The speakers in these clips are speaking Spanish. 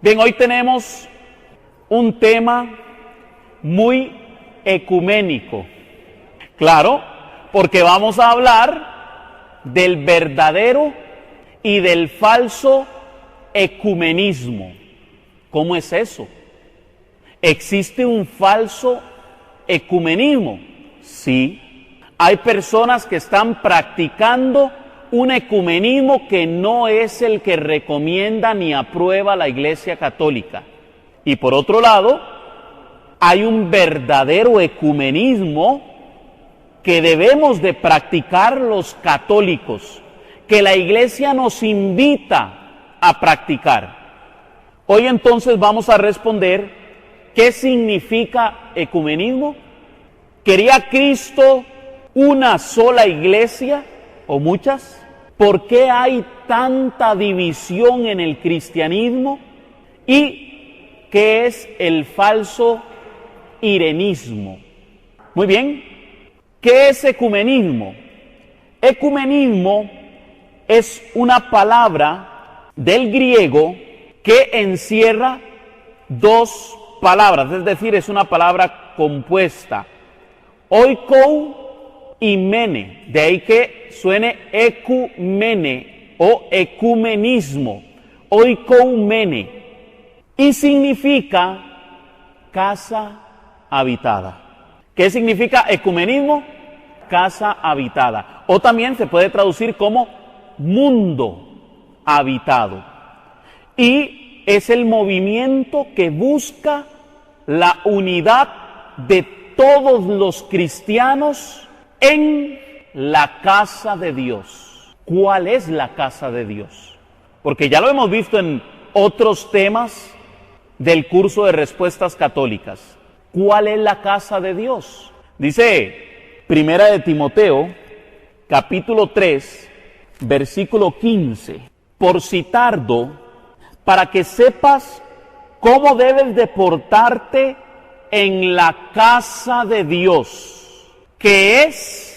Bien, hoy tenemos un tema muy ecuménico. Claro, porque vamos a hablar del verdadero y del falso ecumenismo. ¿Cómo es eso? ¿Existe un falso ecumenismo? Sí. Hay personas que están practicando un ecumenismo que no es el que recomienda ni aprueba la Iglesia Católica. Y por otro lado, hay un verdadero ecumenismo que debemos de practicar los católicos, que la Iglesia nos invita a practicar. Hoy entonces vamos a responder ¿qué significa ecumenismo? ¿Quería Cristo una sola iglesia o muchas? ¿Por qué hay tanta división en el cristianismo? ¿Y qué es el falso irenismo? Muy bien, ¿qué es ecumenismo? Ecumenismo es una palabra del griego que encierra dos palabras, es decir, es una palabra compuesta, oikou y mene, de ahí que suene ecumene o ecumenismo, oikoumene, y significa casa habitada. ¿Qué significa ecumenismo? Casa habitada, o también se puede traducir como mundo habitado, y es el movimiento que busca la unidad de todos los cristianos en la casa de Dios. ¿Cuál es la casa de Dios? Porque ya lo hemos visto en otros temas del curso de respuestas católicas. ¿Cuál es la casa de Dios? Dice Primera de Timoteo, capítulo 3, versículo 15. Por si tardo, para que sepas cómo debes de portarte en la casa de Dios, que es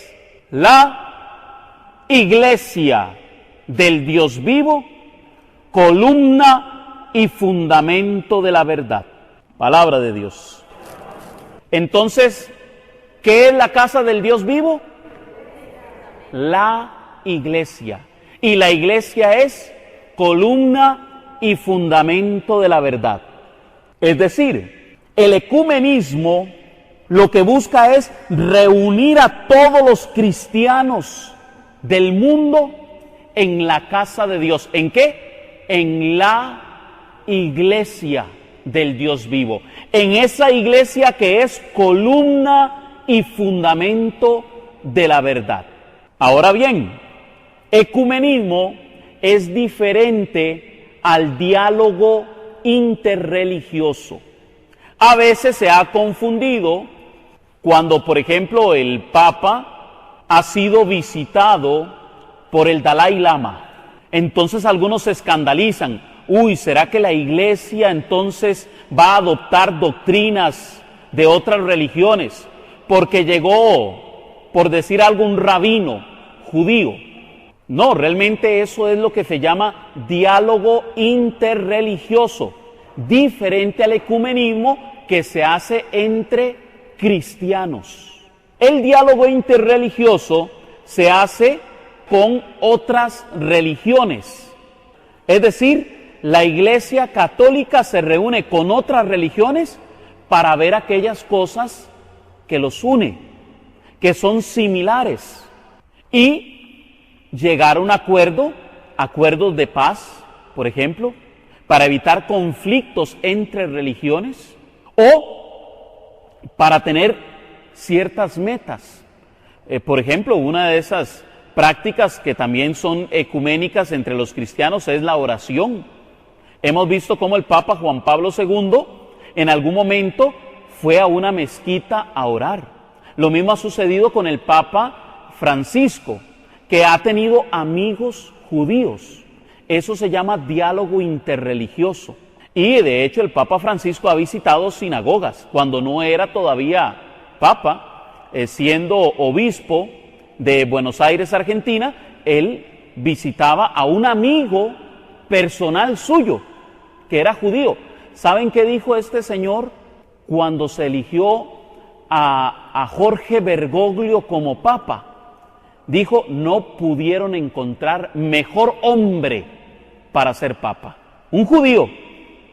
la iglesia del Dios vivo, columna y fundamento de la verdad. Palabra de Dios. Entonces, ¿qué es la casa del Dios vivo? La iglesia. Y la iglesia es columna y fundamento de la verdad. Es decir, el ecumenismo lo que busca es reunir a todos los cristianos del mundo en la casa de Dios. ¿En qué? En la iglesia del Dios vivo. En esa iglesia que es columna y fundamento de la verdad. Ahora bien, ecumenismo es diferente al diálogo interreligioso. A veces se ha confundido cuando, por ejemplo, el Papa ha sido visitado por el Dalai Lama. Entonces algunos se escandalizan. Uy, ¿será que la iglesia entonces va a adoptar doctrinas de otras religiones? Porque llegó, por decir algo, un rabino judío. No, realmente eso es lo que se llama diálogo interreligioso, diferente al ecumenismo que se hace entre cristianos. El diálogo interreligioso se hace con otras religiones. Es decir, la Iglesia Católica se reúne con otras religiones para ver aquellas cosas que los une, que son similares, y llegar a un acuerdo, acuerdos de paz, por ejemplo, para evitar conflictos entre religiones o para tener ciertas metas. Por ejemplo, una de esas prácticas que también son ecuménicas entre los cristianos es la oración. Hemos visto cómo el Papa Juan Pablo II en algún momento fue a una mezquita a orar. Lo mismo ha sucedido con el Papa Francisco, que ha tenido amigos judíos. Eso se llama diálogo interreligioso. Y de hecho el Papa Francisco ha visitado sinagogas cuando no era todavía Papa, siendo obispo de Buenos Aires, Argentina. Él visitaba a un amigo personal suyo que era judío. ¿Saben qué dijo este señor cuando se eligió a Jorge Bergoglio como papa? Dijo, no pudieron encontrar mejor hombre para ser papa. Un judío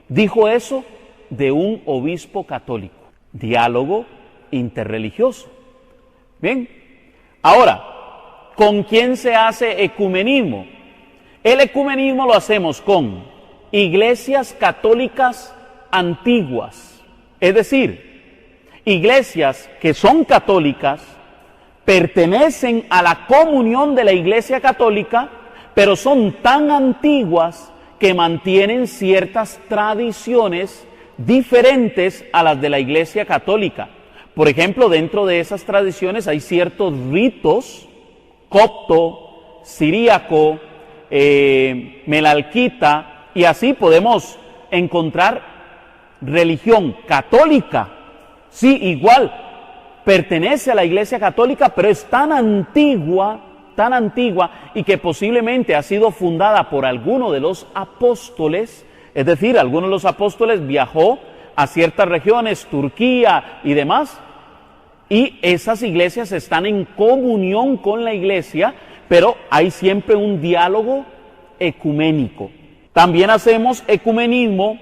dijo eso de un obispo católico. Diálogo interreligioso. Bien, ahora, ¿con quién se hace ecumenismo? El ecumenismo lo hacemos con iglesias católicas antiguas, es decir, iglesias que son católicas, pertenecen a la comunión de la Iglesia Católica, pero son tan antiguas que mantienen ciertas tradiciones diferentes a las de la Iglesia Católica. Por ejemplo, dentro de esas tradiciones hay ciertos ritos, copto, siríaco, melalquita, y así podemos encontrar religión católica, sí, igual, pertenece a la Iglesia Católica, pero es tan antigua, y que posiblemente ha sido fundada por alguno de los apóstoles, es decir, alguno de los apóstoles viajó a ciertas regiones, Turquía y demás, y esas iglesias están en comunión con la Iglesia, pero hay siempre un diálogo ecuménico. También hacemos ecumenismo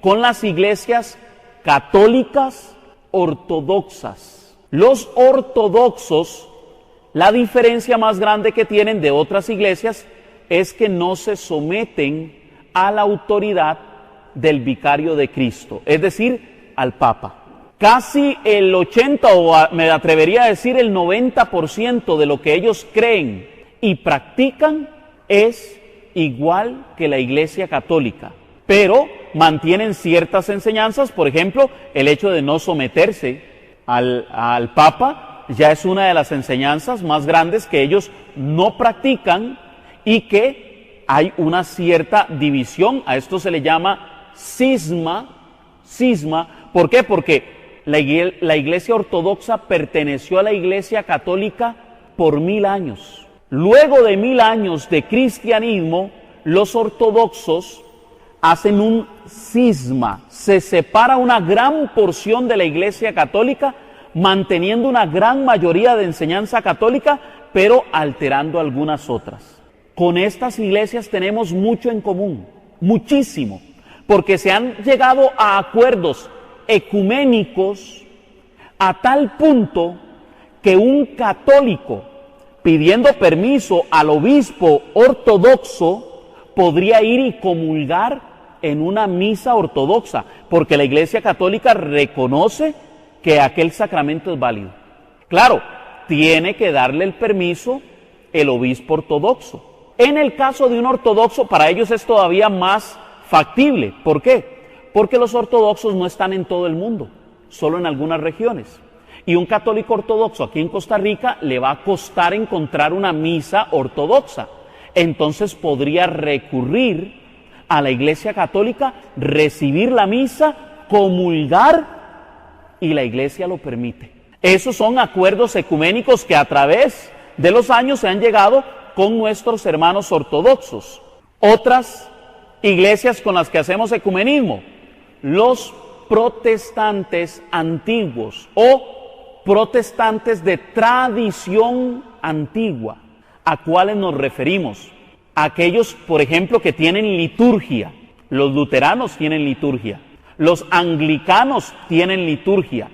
con las iglesias católicas ortodoxas. Los ortodoxos, la diferencia más grande que tienen de otras iglesias es que no se someten a la autoridad del vicario de Cristo, es decir, al Papa. Casi el 80, o me atrevería a decir el 90% de lo que ellos creen y practican es igual que la Iglesia Católica, pero mantienen ciertas enseñanzas. Por ejemplo, el hecho de no someterse al Papa ya es una de las enseñanzas más grandes que ellos no practican, y que hay una cierta división. A esto se le llama cisma. ¿Por qué? Porque la Iglesia Ortodoxa perteneció a la Iglesia Católica por 1000 años. Luego de 1000 años de cristianismo, los ortodoxos hacen un cisma, se separa una gran porción de la Iglesia Católica, manteniendo una gran mayoría de enseñanza católica, pero alterando algunas otras. Con estas iglesias tenemos mucho en común, muchísimo, porque se han llegado a acuerdos ecuménicos a tal punto que un católico, pidiendo permiso al obispo ortodoxo, podría ir y comulgar en una misa ortodoxa, porque la Iglesia Católica reconoce que aquel sacramento es válido. Claro, tiene que darle el permiso el obispo ortodoxo. En el caso de un ortodoxo, para ellos es todavía más factible. ¿Por qué? Porque los ortodoxos no están en todo el mundo, solo en algunas regiones. Y un católico ortodoxo aquí en Costa Rica le va a costar encontrar una misa ortodoxa. Entonces podría recurrir a la Iglesia Católica, recibir la misa, comulgar, y la Iglesia lo permite. Esos son acuerdos ecuménicos que a través de los años se han llegado con nuestros hermanos ortodoxos. Otras iglesias con las que hacemos ecumenismo, los protestantes antiguos o protestantes de tradición antigua. ¿A cuáles nos referimos? Aquellos, por ejemplo, que tienen liturgia. Los luteranos tienen liturgia. Los anglicanos tienen liturgia.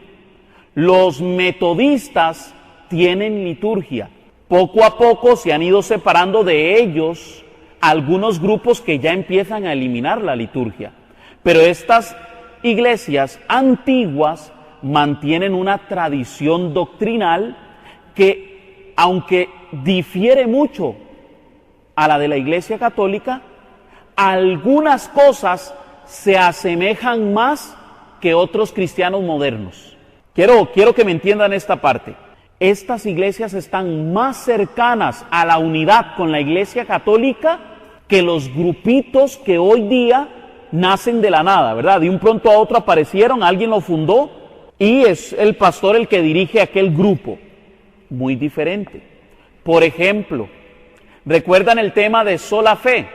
Los metodistas tienen liturgia. Poco a poco se han ido separando de ellos algunos grupos que ya empiezan a eliminar la liturgia. Pero estas iglesias antiguas mantienen una tradición doctrinal que, aunque difiere mucho a la de la Iglesia Católica, algunas cosas se asemejan más que otros cristianos modernos. Quiero que me entiendan esta parte. Estas iglesias están más cercanas a la unidad con la Iglesia Católica que los grupitos que hoy día nacen de la nada, ¿verdad? De un pronto a otro aparecieron, alguien lo fundó y es el pastor el que dirige aquel grupo. Muy diferente. Por ejemplo, ¿recuerdan el tema de sola fe?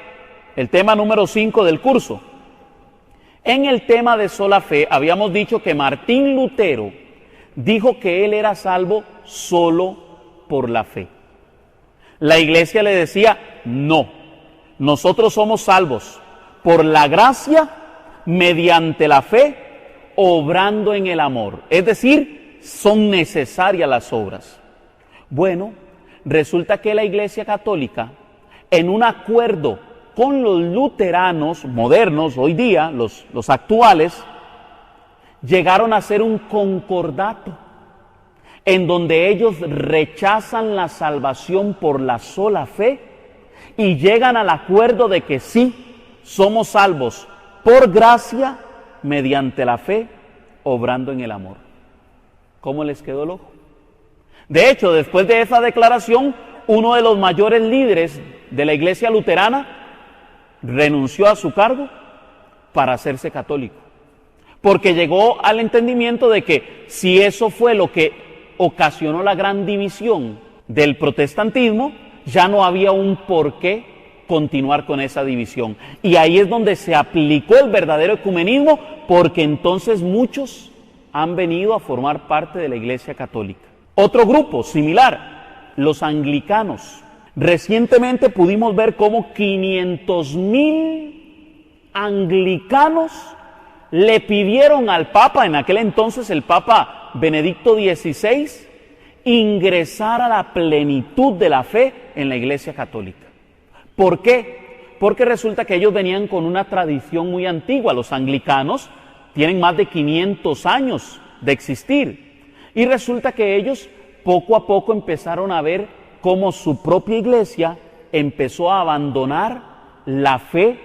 El tema número 5 del curso. En el tema de sola fe, habíamos dicho que Martín Lutero dijo que él era salvo solo por la fe. La iglesia le decía, no, nosotros somos salvos por la gracia, mediante la fe, obrando en el amor. Es decir, son necesarias las obras. Bueno, resulta que la Iglesia Católica, en un acuerdo con los luteranos modernos, hoy día, los actuales, llegaron a hacer un concordato en donde ellos rechazan la salvación por la sola fe y llegan al acuerdo de que sí, somos salvos por gracia, mediante la fe, obrando en el amor. ¿Cómo les quedó el ojo? De hecho, después de esa declaración, uno de los mayores líderes de la iglesia luterana renunció a su cargo para hacerse católico, porque llegó al entendimiento de que si eso fue lo que ocasionó la gran división del protestantismo, ya no había un porqué continuar con esa división. Y ahí es donde se aplicó el verdadero ecumenismo, porque entonces muchos han venido a formar parte de la Iglesia Católica. Otro grupo similar, los anglicanos. Recientemente pudimos ver cómo 500,000 anglicanos le pidieron al Papa, en aquel entonces el Papa Benedicto XVI, ingresar a la plenitud de la fe en la Iglesia Católica. ¿Por qué? Porque resulta que ellos venían con una tradición muy antigua. Los anglicanos tienen más de 500 años de existir. Y resulta que ellos poco a poco empezaron a ver cómo su propia iglesia empezó a abandonar la fe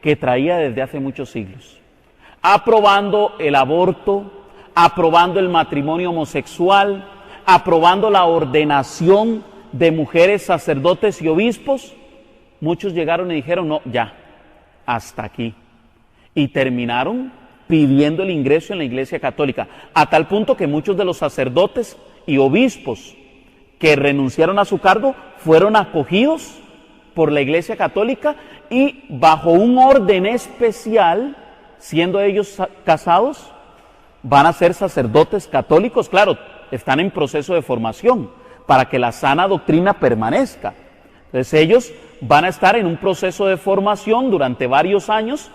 que traía desde hace muchos siglos, aprobando el aborto, aprobando el matrimonio homosexual, aprobando la ordenación de mujeres, sacerdotes y obispos. Muchos llegaron y dijeron, no, ya, hasta aquí. Y terminaron pidiendo el ingreso en la Iglesia Católica, a tal punto que muchos de los sacerdotes y obispos que renunciaron a su cargo fueron acogidos por la Iglesia Católica y bajo un orden especial, siendo ellos casados, van a ser sacerdotes católicos. Claro, están en proceso de formación para que la sana doctrina permanezca. Entonces ellos van a estar en un proceso de formación durante varios años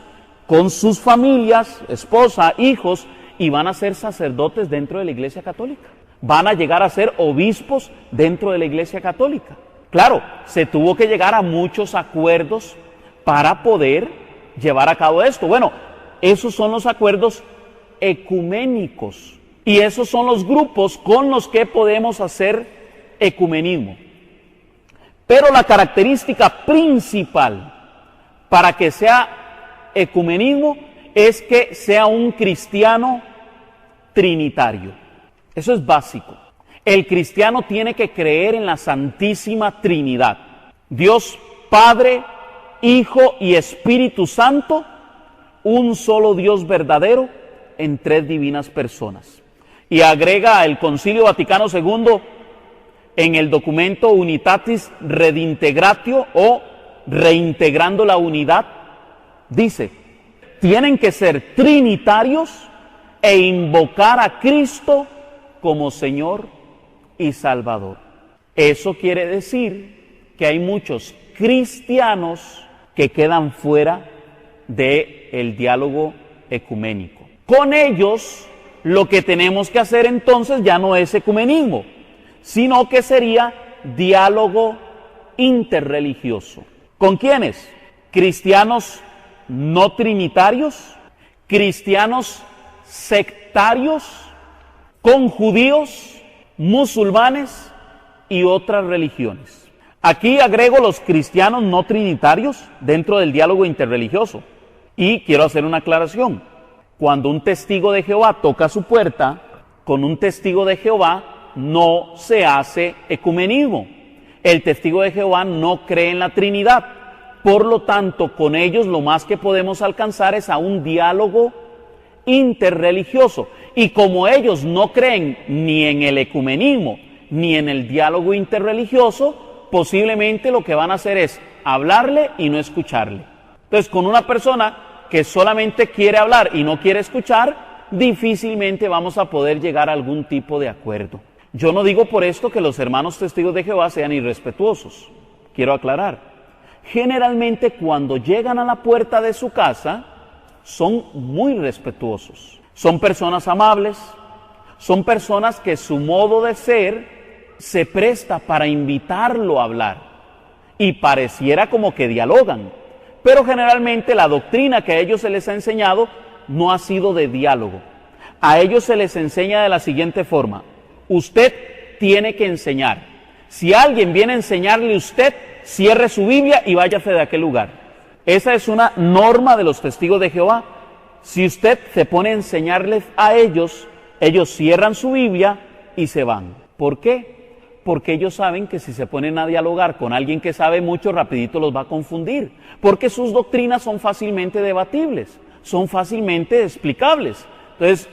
con sus familias, esposa, hijos, y van a ser sacerdotes dentro de la Iglesia Católica. Van a llegar a ser obispos dentro de la Iglesia Católica. Claro, se tuvo que llegar a muchos acuerdos para poder llevar a cabo esto. Bueno, esos son los acuerdos ecuménicos y esos son los grupos con los que podemos hacer ecumenismo. Pero la característica principal para que sea ecumenismo es que sea un cristiano trinitario. Eso es básico. El cristiano tiene que creer en la Santísima Trinidad. Dios Padre, Hijo y Espíritu Santo, un solo Dios verdadero en tres divinas personas. Y agrega el Concilio Vaticano II en el documento Unitatis Redintegratio o Reintegrando la Unidad, dice, tienen que ser trinitarios e invocar a Cristo como Señor y Salvador. Eso quiere decir que hay muchos cristianos que quedan fuera del diálogo ecuménico. Con ellos, lo que tenemos que hacer entonces ya no es ecumenismo, sino que sería diálogo interreligioso. ¿Con quiénes? Cristianos no trinitarios, cristianos sectarios, con judíos, musulmanes y otras religiones. Aquí agrego los cristianos no trinitarios dentro del diálogo interreligioso. Y quiero hacer una aclaración. Cuando un testigo de Jehová toca su puerta, con un testigo de Jehová no se hace ecumenismo. El testigo de Jehová no cree en la Trinidad. Por lo tanto, con ellos lo más que podemos alcanzar es a un diálogo interreligioso. Y como ellos no creen ni en el ecumenismo ni en el diálogo interreligioso, posiblemente lo que van a hacer es hablarle y no escucharle. Entonces, con una persona que solamente quiere hablar y no quiere escuchar, difícilmente vamos a poder llegar a algún tipo de acuerdo. Yo no digo por esto que los hermanos testigos de Jehová sean irrespetuosos, quiero aclarar. Generalmente cuando llegan a la puerta de su casa, son muy respetuosos. Son personas amables, son personas que su modo de ser se presta para invitarlo a hablar y pareciera como que dialogan, pero generalmente la doctrina que a ellos se les ha enseñado no ha sido de diálogo. A ellos se les enseña de la siguiente forma: usted tiene que enseñar. Si alguien viene a enseñarle a usted, cierre su Biblia y váyase de aquel lugar. Esa es una norma de los testigos de Jehová. Si usted se pone a enseñarles a ellos, ellos cierran su Biblia y se van. ¿Por qué? Porque ellos saben que si se ponen a dialogar con alguien que sabe mucho, rapidito los va a confundir. Porque sus doctrinas son fácilmente debatibles, son fácilmente explicables. Entonces,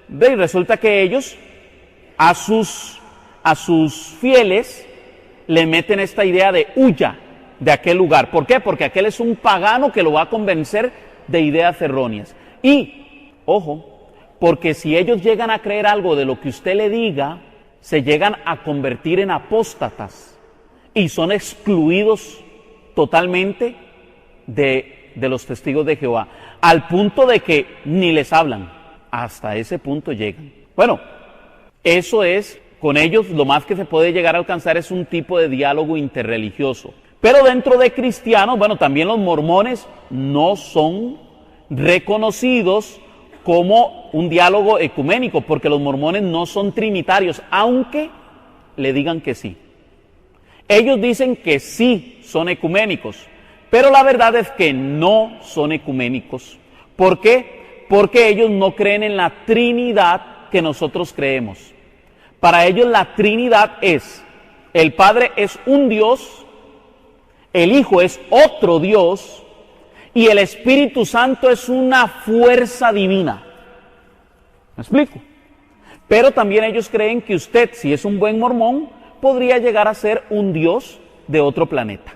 resulta que ellos a sus fieles le meten esta idea de huya de aquel lugar. ¿Por qué? Porque aquel es un pagano que lo va a convencer de ideas erróneas. Y, ojo, porque si ellos llegan a creer algo de lo que usted le diga, se llegan a convertir en apóstatas y son excluidos totalmente de los testigos de Jehová, al punto de que ni les hablan. Hasta ese punto llegan. Bueno, eso es, con ellos lo más que se puede llegar a alcanzar es un tipo de diálogo interreligioso. Pero dentro de cristianos, bueno, también los mormones no son reconocidos como un diálogo ecuménico, porque los mormones no son trinitarios, aunque le digan que sí. Ellos dicen que sí son ecuménicos, pero la verdad es que no son ecuménicos. ¿Por qué? Porque ellos no creen en la Trinidad que nosotros creemos. Para ellos la Trinidad es: el Padre es un Dios, el Hijo es otro Dios, y el Espíritu Santo es una fuerza divina. ¿Me explico? Pero también ellos creen que usted, si es un buen mormón, podría llegar a ser un Dios de otro planeta.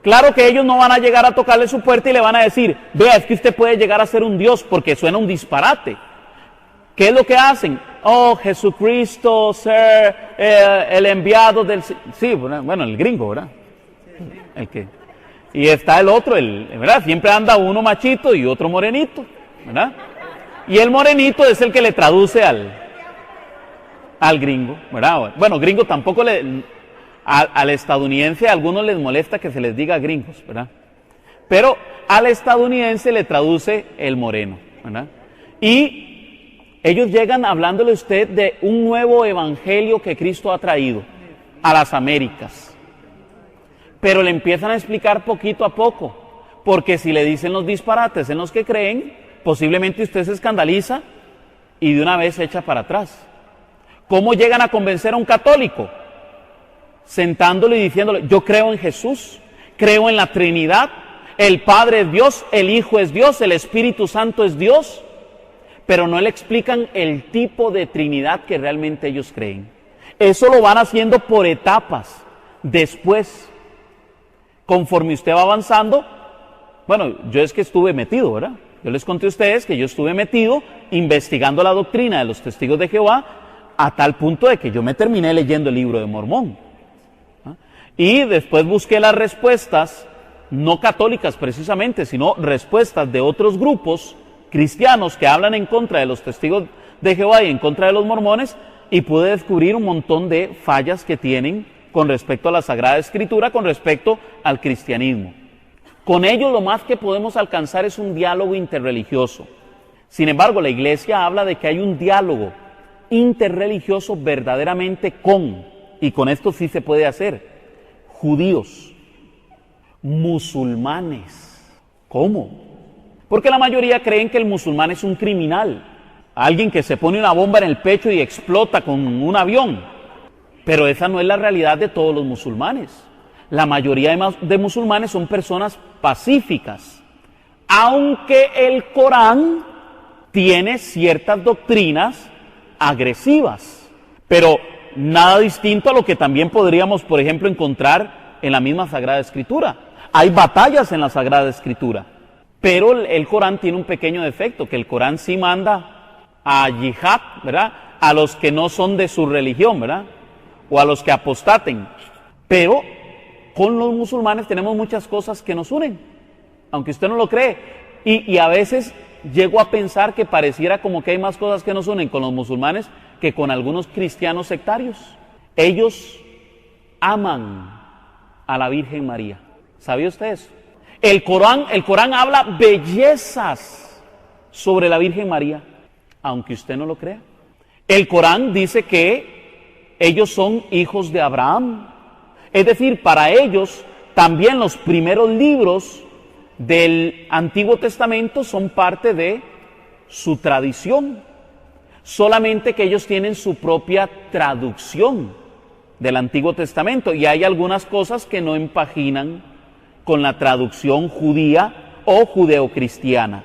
Claro que ellos no van a llegar a tocarle su puerta y le van a decir: vea, es que usted puede llegar a ser un Dios, porque suena un disparate. ¿Qué es lo que hacen? Oh, Jesucristo, ser el enviado del... Sí, bueno, el gringo, ¿verdad? El que... Y está el otro, ¿verdad? Siempre anda uno machito y otro morenito, ¿verdad? Y el morenito es el que le traduce al gringo, ¿verdad? Bueno, gringo tampoco al estadounidense, a algunos les molesta que se les diga gringos, ¿verdad? Pero al estadounidense le traduce el moreno, ¿verdad? Y ellos llegan hablándole a usted de un nuevo evangelio que Cristo ha traído a las Américas. Pero le empiezan a explicar poquito a poco, porque si le dicen los disparates en los que creen, posiblemente usted se escandaliza y de una vez se echa para atrás. ¿Cómo llegan a convencer a un católico? Sentándole y diciéndole: yo creo en Jesús, creo en la Trinidad, el Padre es Dios, el Hijo es Dios, el Espíritu Santo es Dios, pero no le explican el tipo de Trinidad que realmente ellos creen. Eso lo van haciendo por etapas. Después, conforme usted va avanzando, bueno, yo es que estuve metido, ¿verdad? Yo les conté a ustedes que yo estuve metido investigando la doctrina de los testigos de Jehová a tal punto de que yo me terminé leyendo el libro de Mormón. ¿Ah? Y después busqué las respuestas, no católicas precisamente, sino respuestas de otros grupos cristianos que hablan en contra de los testigos de Jehová y en contra de los mormones, y pude descubrir un montón de fallas que tienen con respecto a la Sagrada Escritura, con respecto al cristianismo. Con ello lo más que podemos alcanzar es un diálogo interreligioso. Sin embargo, la Iglesia habla de que hay un diálogo interreligioso verdaderamente y con esto sí se puede hacer, judíos, musulmanes. ¿Cómo? Porque la mayoría creen que el musulmán es un criminal, alguien que se pone una bomba en el pecho y explota con un avión. Pero esa no es la realidad de todos los musulmanes. La mayoría de musulmanes son personas pacíficas, aunque el Corán tiene ciertas doctrinas agresivas, pero nada distinto a lo que también podríamos, por ejemplo, encontrar en la misma Sagrada Escritura. Hay batallas en la Sagrada Escritura, pero el Corán tiene un pequeño defecto, que el Corán sí manda a yihad, ¿verdad?, a los que no son de su religión, ¿verdad?, o a los que apostaten. Pero con los musulmanes tenemos muchas cosas que nos unen, aunque usted no lo cree. Y a veces llego a pensar que pareciera como que hay más cosas que nos unen con los musulmanes que con algunos cristianos sectarios. Ellos aman a la Virgen María. ¿Sabía usted eso? El Corán habla bellezas sobre la Virgen María, aunque usted no lo crea. El Corán dice que ellos son hijos de Abraham. Es decir, para ellos también los primeros libros del Antiguo Testamento son parte de su tradición. Solamente que ellos tienen su propia traducción del Antiguo Testamento y hay algunas cosas que no empaginan con la traducción judía o judeocristiana.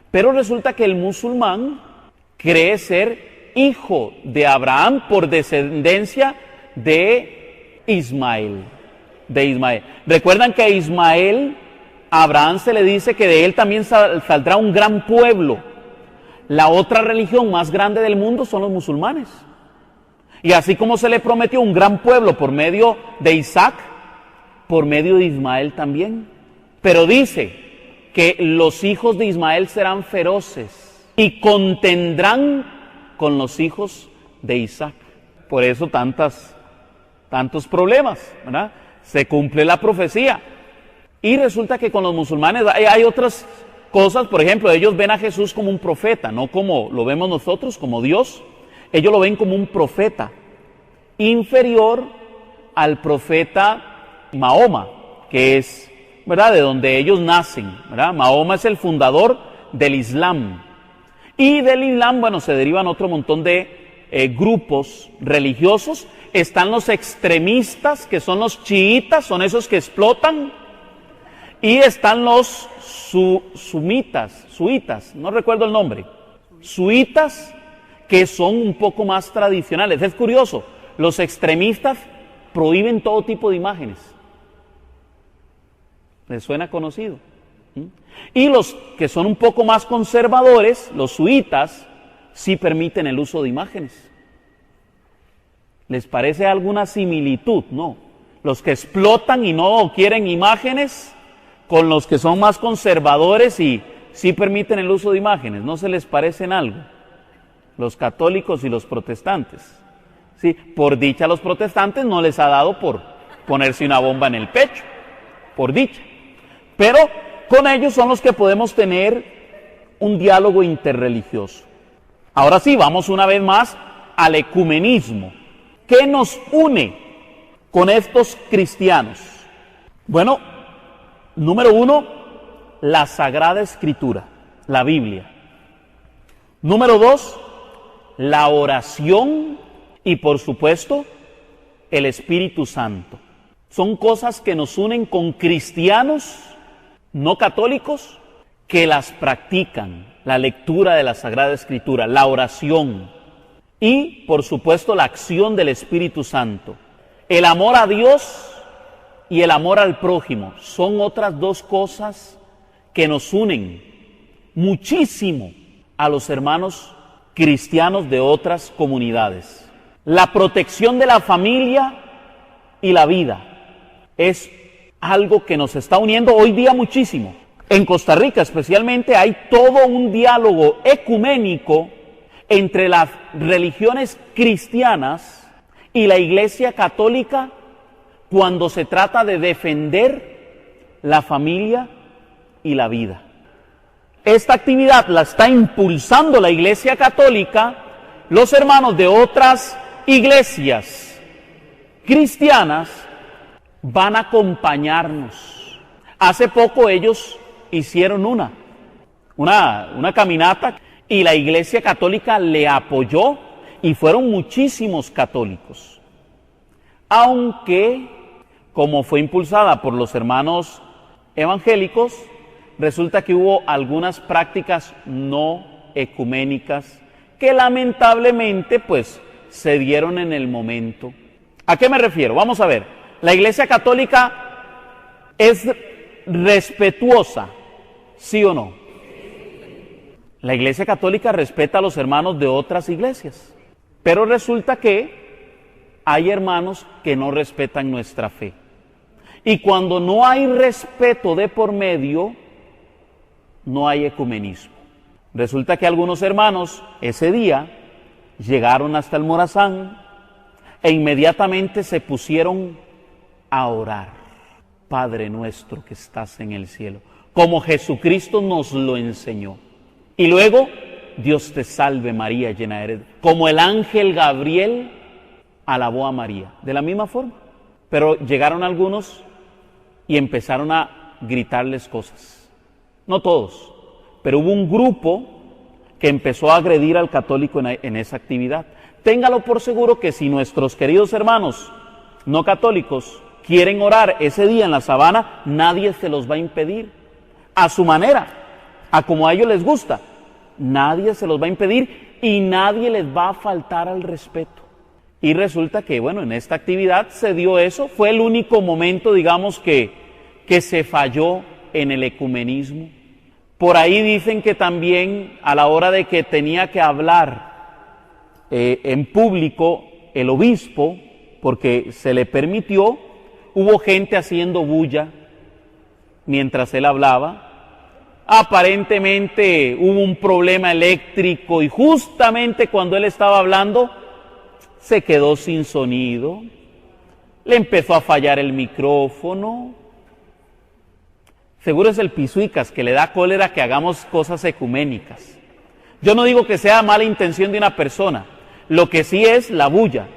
Pero resulta que el musulmán cree ser hijo de Abraham por descendencia de Ismael. Recuerdan que a Ismael, a Abraham se le dice que de él también saldrá un gran pueblo. La otra religión más grande del mundo son los musulmanes. Y así como se le prometió un gran pueblo por medio de Isaac, por medio de Ismael también. Pero dice que los hijos de Ismael serán feroces y contendrán con los hijos de Isaac. Por eso tantos problemas, ¿verdad? Se cumple la profecía. Y resulta que con los musulmanes hay otras cosas. Por ejemplo, ellos ven a Jesús como un profeta, no como lo vemos nosotros, como Dios. Ellos lo ven como un profeta inferior al profeta Mahoma, que es, ¿verdad?, de donde ellos nacen, ¿verdad? Mahoma es el fundador del Islam. Y del Islam, bueno, se derivan otro montón de grupos religiosos. Están los extremistas, que son los chiitas, son esos que explotan. Y están los suitas, no recuerdo el nombre, suitas, que son un poco más tradicionales. Es curioso, los extremistas prohíben todo tipo de imágenes. ¿Les suena conocido? Y los que son un poco más conservadores, los suitas, sí permiten el uso de imágenes. ¿Les parece alguna similitud? No. Los que explotan y no quieren imágenes, con los que son más conservadores y sí permiten el uso de imágenes, ¿no se les parecen algo? Los católicos y los protestantes. Sí, por dicha a los protestantes no les ha dado por ponerse una bomba en el pecho, por dicha. Pero con ellos son los que podemos tener un diálogo interreligioso. Ahora sí, vamos una vez más al ecumenismo. ¿Qué nos une con estos cristianos? Bueno, número uno, la Sagrada Escritura, la Biblia. Número dos, la oración y, por supuesto, el Espíritu Santo. Son cosas que nos unen con cristianos no católicos que las practican, la lectura de la Sagrada Escritura, la oración y, por supuesto, la acción del Espíritu Santo. El amor a Dios y el amor al prójimo son otras dos cosas que nos unen muchísimo a los hermanos cristianos de otras comunidades. La protección de la familia y la vida es algo que nos está uniendo hoy día muchísimo. En Costa Rica especialmente hay todo un diálogo ecuménico entre las religiones cristianas y la Iglesia Católica cuando se trata de defender la familia y la vida. Esta actividad la está impulsando la Iglesia Católica. Los hermanos de otras iglesias cristianas van a acompañarnos. Hace poco ellos hicieron una caminata y la Iglesia Católica le apoyó y fueron muchísimos católicos. Aunque, como fue impulsada por los hermanos evangélicos, resulta que hubo algunas prácticas no ecuménicas que lamentablemente pues se dieron en el momento. ¿A qué me refiero? Vamos a ver. La Iglesia Católica es respetuosa, ¿sí o no? La Iglesia Católica respeta a los hermanos de otras iglesias, pero resulta que hay hermanos que no respetan nuestra fe. Y cuando no hay respeto de por medio, no hay ecumenismo. Resulta que algunos hermanos ese día llegaron hasta el Morazán e inmediatamente se pusieron a orar. Padre nuestro que estás en el cielo, como Jesucristo nos lo enseñó. Y luego, Dios te salve María, llena eres, como el ángel Gabriel alabó a María, de la misma forma. Pero llegaron algunos y empezaron a gritarles cosas. No todos, pero hubo un grupo que empezó a agredir al católico en esa actividad. Téngalo por seguro que si nuestros queridos hermanos no católicos quieren orar ese día en la sabana, nadie se los va a impedir. A su manera, a como a ellos les gusta, nadie se los va a impedir y nadie les va a faltar al respeto. Y resulta que, bueno, en esta actividad se dio eso, fue el único momento, digamos, que se falló en el ecumenismo. Por ahí dicen que también a la hora de que tenía que hablar en público el obispo, porque se le permitió, hubo gente haciendo bulla mientras él hablaba. Aparentemente hubo un problema eléctrico y justamente cuando él estaba hablando se quedó sin sonido, le empezó a fallar el micrófono. Seguro es el pisuicas que le da cólera que hagamos cosas ecuménicas. Yo no digo que sea mala intención de una persona, lo que sí es la bulla,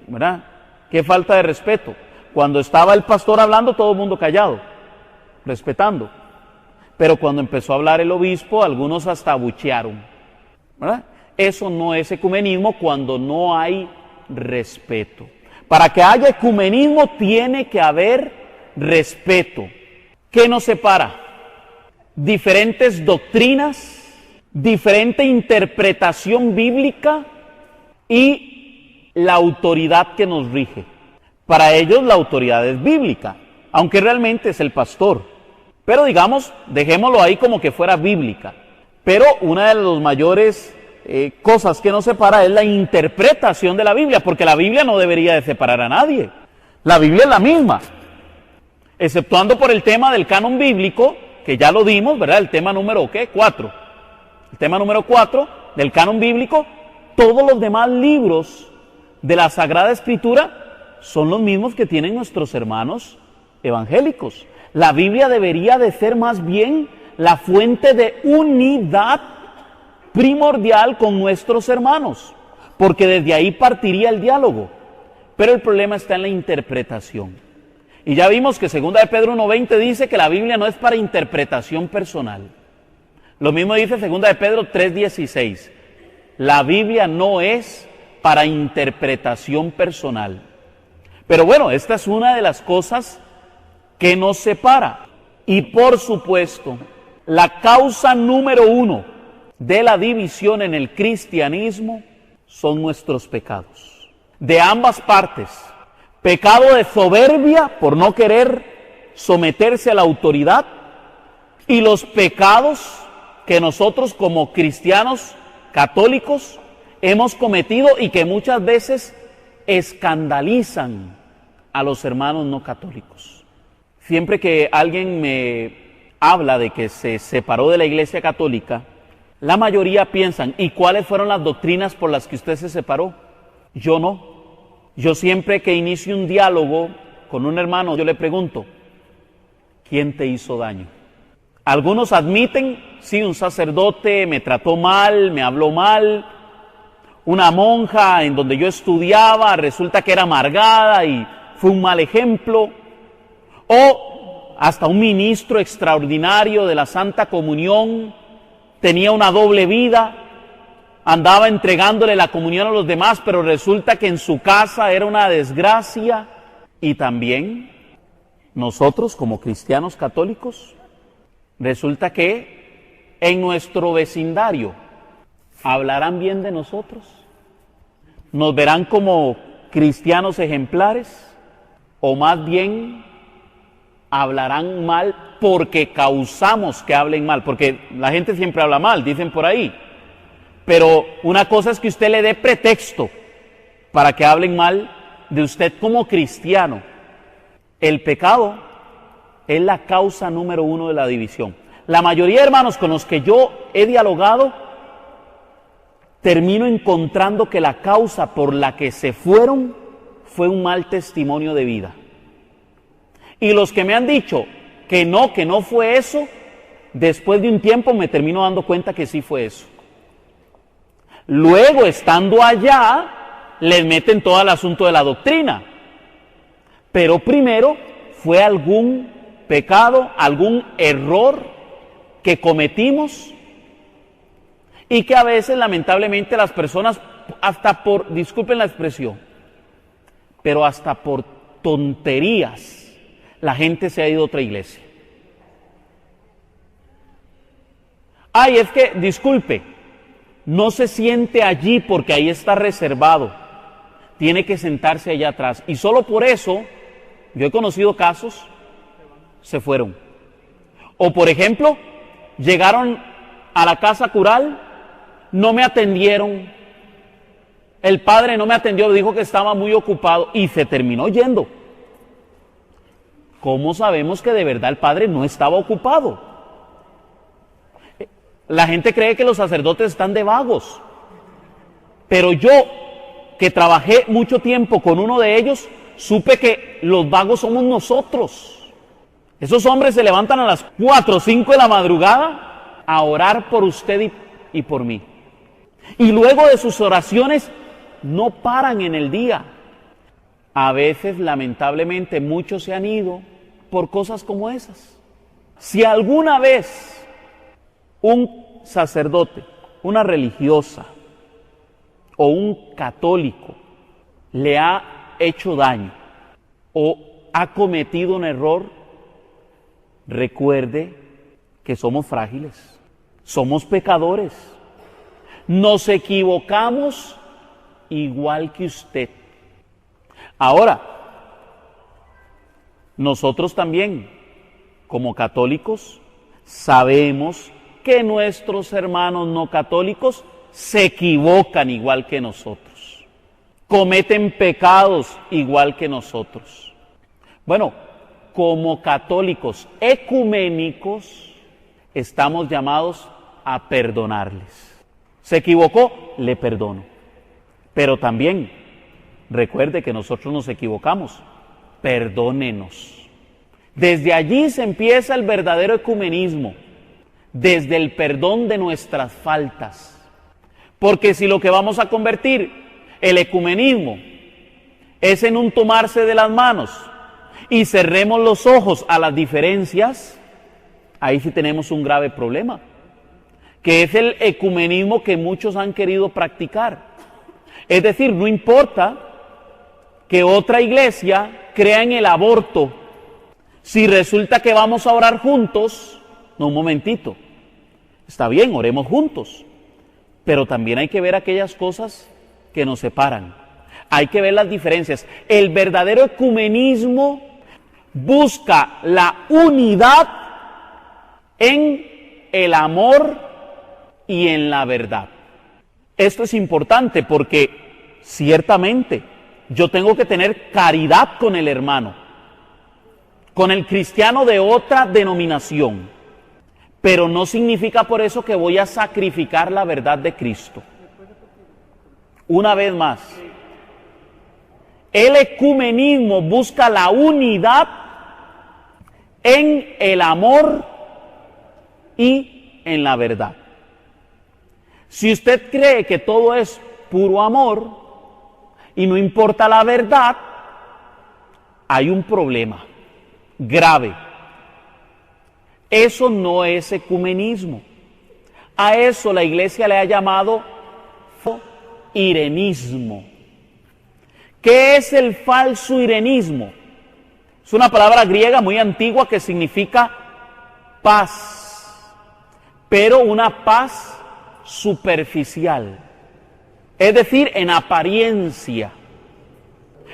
¿verdad? Qué falta de respeto. Cuando estaba el pastor hablando, todo el mundo callado, respetando. Pero cuando empezó a hablar el obispo, algunos hasta abuchearon, ¿verdad? Eso no es ecumenismo cuando no hay respeto. Para que haya ecumenismo tiene que haber respeto. ¿Qué nos separa? Diferentes doctrinas, diferente interpretación bíblica y la autoridad que nos rige. Para ellos la autoridad es bíblica, aunque realmente es el pastor. Pero digamos, dejémoslo ahí como que fuera bíblica. Pero una de las mayores cosas que nos separa es la interpretación de la Biblia, porque la Biblia no debería de separar a nadie. La Biblia es la misma, exceptuando por el tema del canon bíblico, que ya lo dimos, ¿verdad? El tema número, ¿qué? 4. El tema número 4 del canon bíblico, todos los demás libros de la Sagrada Escritura son los mismos que tienen nuestros hermanos evangélicos. La Biblia debería de ser más bien la fuente de unidad primordial con nuestros hermanos, porque desde ahí partiría el diálogo. Pero el problema está en la interpretación. Y ya vimos que 2 de Pedro 1:20 dice que la Biblia no es para interpretación personal. Lo mismo dice 2 de Pedro 3:16. La Biblia no es para interpretación personal. Pero bueno, esta es una de las cosas que nos separa. Y por supuesto, la causa número 1 de la división en el cristianismo son nuestros pecados. De ambas partes. Pecado de soberbia por no querer someterse a la autoridad y los pecados que nosotros como cristianos católicos hemos cometido y que muchas veces escandalizan a los hermanos no católicos. Siempre que alguien me habla de que se separó de la Iglesia Católica, la mayoría piensan, ¿y cuáles fueron las doctrinas por las que usted se separó? Yo no. Yo siempre que inicio un diálogo con un hermano, yo le pregunto, ¿quién te hizo daño? Algunos admiten, sí, un sacerdote me trató mal, me habló mal, una monja en donde yo estudiaba resulta que era amargada y fue un mal ejemplo, o hasta un ministro extraordinario de la Santa Comunión tenía una doble vida, andaba entregándole la comunión a los demás, pero resulta que en su casa era una desgracia. Y también nosotros como cristianos católicos, resulta que en nuestro vecindario hablarán bien de nosotros, nos verán como cristianos ejemplares, o más bien hablarán mal porque causamos que hablen mal, porque la gente siempre habla mal, dicen por ahí. Pero una cosa es que usted le dé pretexto para que hablen mal de usted como cristiano. El pecado es la causa número 1 de la división. La mayoría de hermanos con los que yo he dialogado, termino encontrando que la causa por la que se fueron fue un mal testimonio de vida. Y los que me han dicho que no fue eso, después de un tiempo me termino dando cuenta que sí fue eso. Luego, estando allá, les meten todo el asunto de la doctrina. Pero primero fue algún pecado, algún error que cometimos y que a veces lamentablemente las personas, hasta por, disculpen la expresión, pero hasta por tonterías, la gente se ha ido a otra iglesia. Ay, es que, disculpe, no se siente allí porque ahí está reservado. Tiene que sentarse allá atrás. Y solo por eso, yo he conocido casos, se fueron. O por ejemplo, llegaron a la casa cural, no me atendieron. El padre no me atendió, dijo que estaba muy ocupado y se terminó yendo. ¿Cómo sabemos que de verdad el padre no estaba ocupado? La gente cree que los sacerdotes están de vagos. Pero yo, que trabajé mucho tiempo con uno de ellos, supe que los vagos somos nosotros. Esos hombres se levantan a las 4 o 5 de la madrugada a orar por usted y por mí. Y luego de sus oraciones no paran en el día. A veces, lamentablemente, muchos se han ido por cosas como esas. Si alguna vez un sacerdote, una religiosa o un católico le ha hecho daño o ha cometido un error, recuerde que somos frágiles, somos pecadores, nos equivocamos igual que usted. Ahora, nosotros también, como católicos, sabemos que nuestros hermanos no católicos se equivocan igual que nosotros, cometen pecados igual que nosotros. Bueno, como católicos ecuménicos, estamos llamados a perdonarles. ¿Se equivocó? Le perdono. Pero también, recuerde que nosotros nos equivocamos. Perdónenos. Desde allí se empieza el verdadero ecumenismo, desde el perdón de nuestras faltas. Porque si lo que vamos a convertir el ecumenismo es en un tomarse de las manos y cerremos los ojos a las diferencias, ahí sí tenemos un grave problema, que es el ecumenismo que muchos han querido practicar. Es decir, no importa que otra iglesia crea en el aborto, si resulta que vamos a orar juntos, no, un momentito, está bien, oremos juntos, pero también hay que ver aquellas cosas que nos separan, hay que ver las diferencias. El verdadero ecumenismo busca la unidad en el amor y en la verdad. Esto es importante porque ciertamente yo tengo que tener caridad con el hermano, con el cristiano de otra denominación, pero no significa por eso que voy a sacrificar la verdad de Cristo. Una vez más, el ecumenismo busca la unidad en el amor y en la verdad. Si usted cree que todo es puro amor y no importa la verdad, hay un problema grave. Eso no es ecumenismo. A eso la iglesia le ha llamado irenismo. ¿Qué es el falso irenismo? Es una palabra griega muy antigua que significa paz, pero una paz superficial, es decir, en apariencia.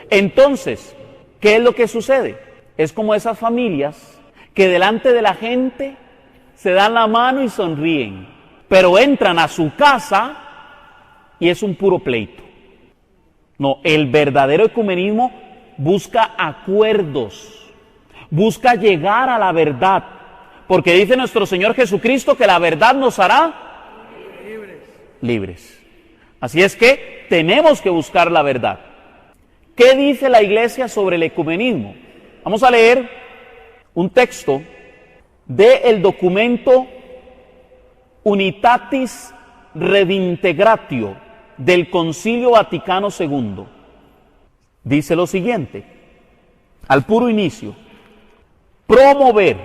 Entonces, ¿qué es lo que sucede? Es como esas familias que delante de la gente se dan la mano y sonríen, pero entran a su casa y es un puro pleito. No, el verdadero ecumenismo busca acuerdos, busca llegar a la verdad, porque dice nuestro Señor Jesucristo que la verdad nos hará libres. Así es que tenemos que buscar la verdad. ¿Qué dice la Iglesia sobre el ecumenismo? Vamos a leer un texto del documento Unitatis Redintegratio del Concilio Vaticano II. Dice lo siguiente, al puro inicio: promover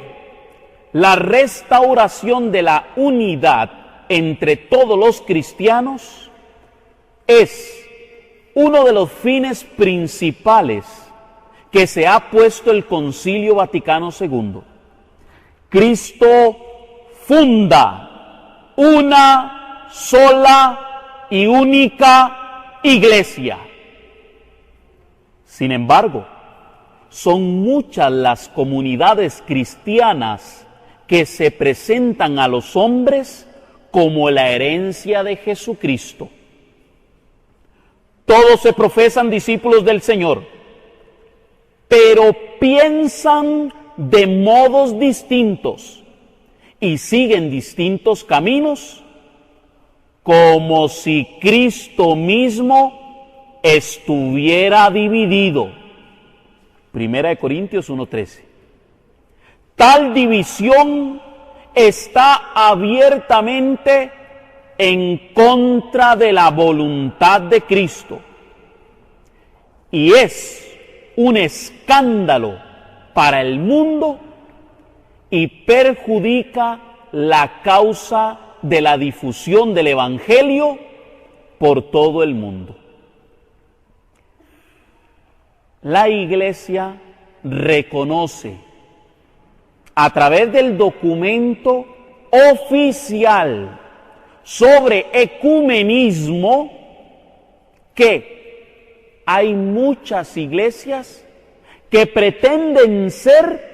la restauración de la unidad entre todos los cristianos es uno de los fines principales que se ha puesto el Concilio Vaticano II. Cristo funda una sola y única iglesia. Sin embargo, son muchas las comunidades cristianas que se presentan a los hombres como la herencia de Jesucristo. Todos se profesan discípulos del Señor, pero piensan de modos distintos y siguen distintos caminos, como si Cristo mismo estuviera dividido. Primera de Corintios 1:13. Tal división está abiertamente en contra de la voluntad de Cristo y es un escándalo para el mundo y perjudica la causa de la difusión del Evangelio por todo el mundo. La Iglesia reconoce a través del documento oficial sobre ecumenismo que hay muchas iglesias que pretenden ser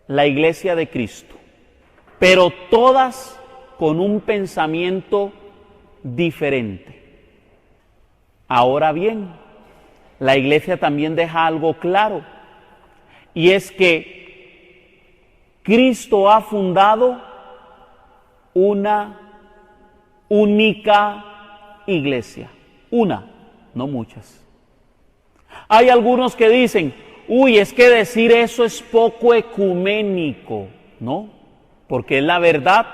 la iglesia de Cristo, pero todas con un pensamiento diferente. Ahora bien, la iglesia también deja algo claro, y es que Cristo ha fundado una única iglesia, una, no muchas. Hay algunos que dicen, uy, es que decir eso es poco ecuménico, ¿no? Porque es la verdad.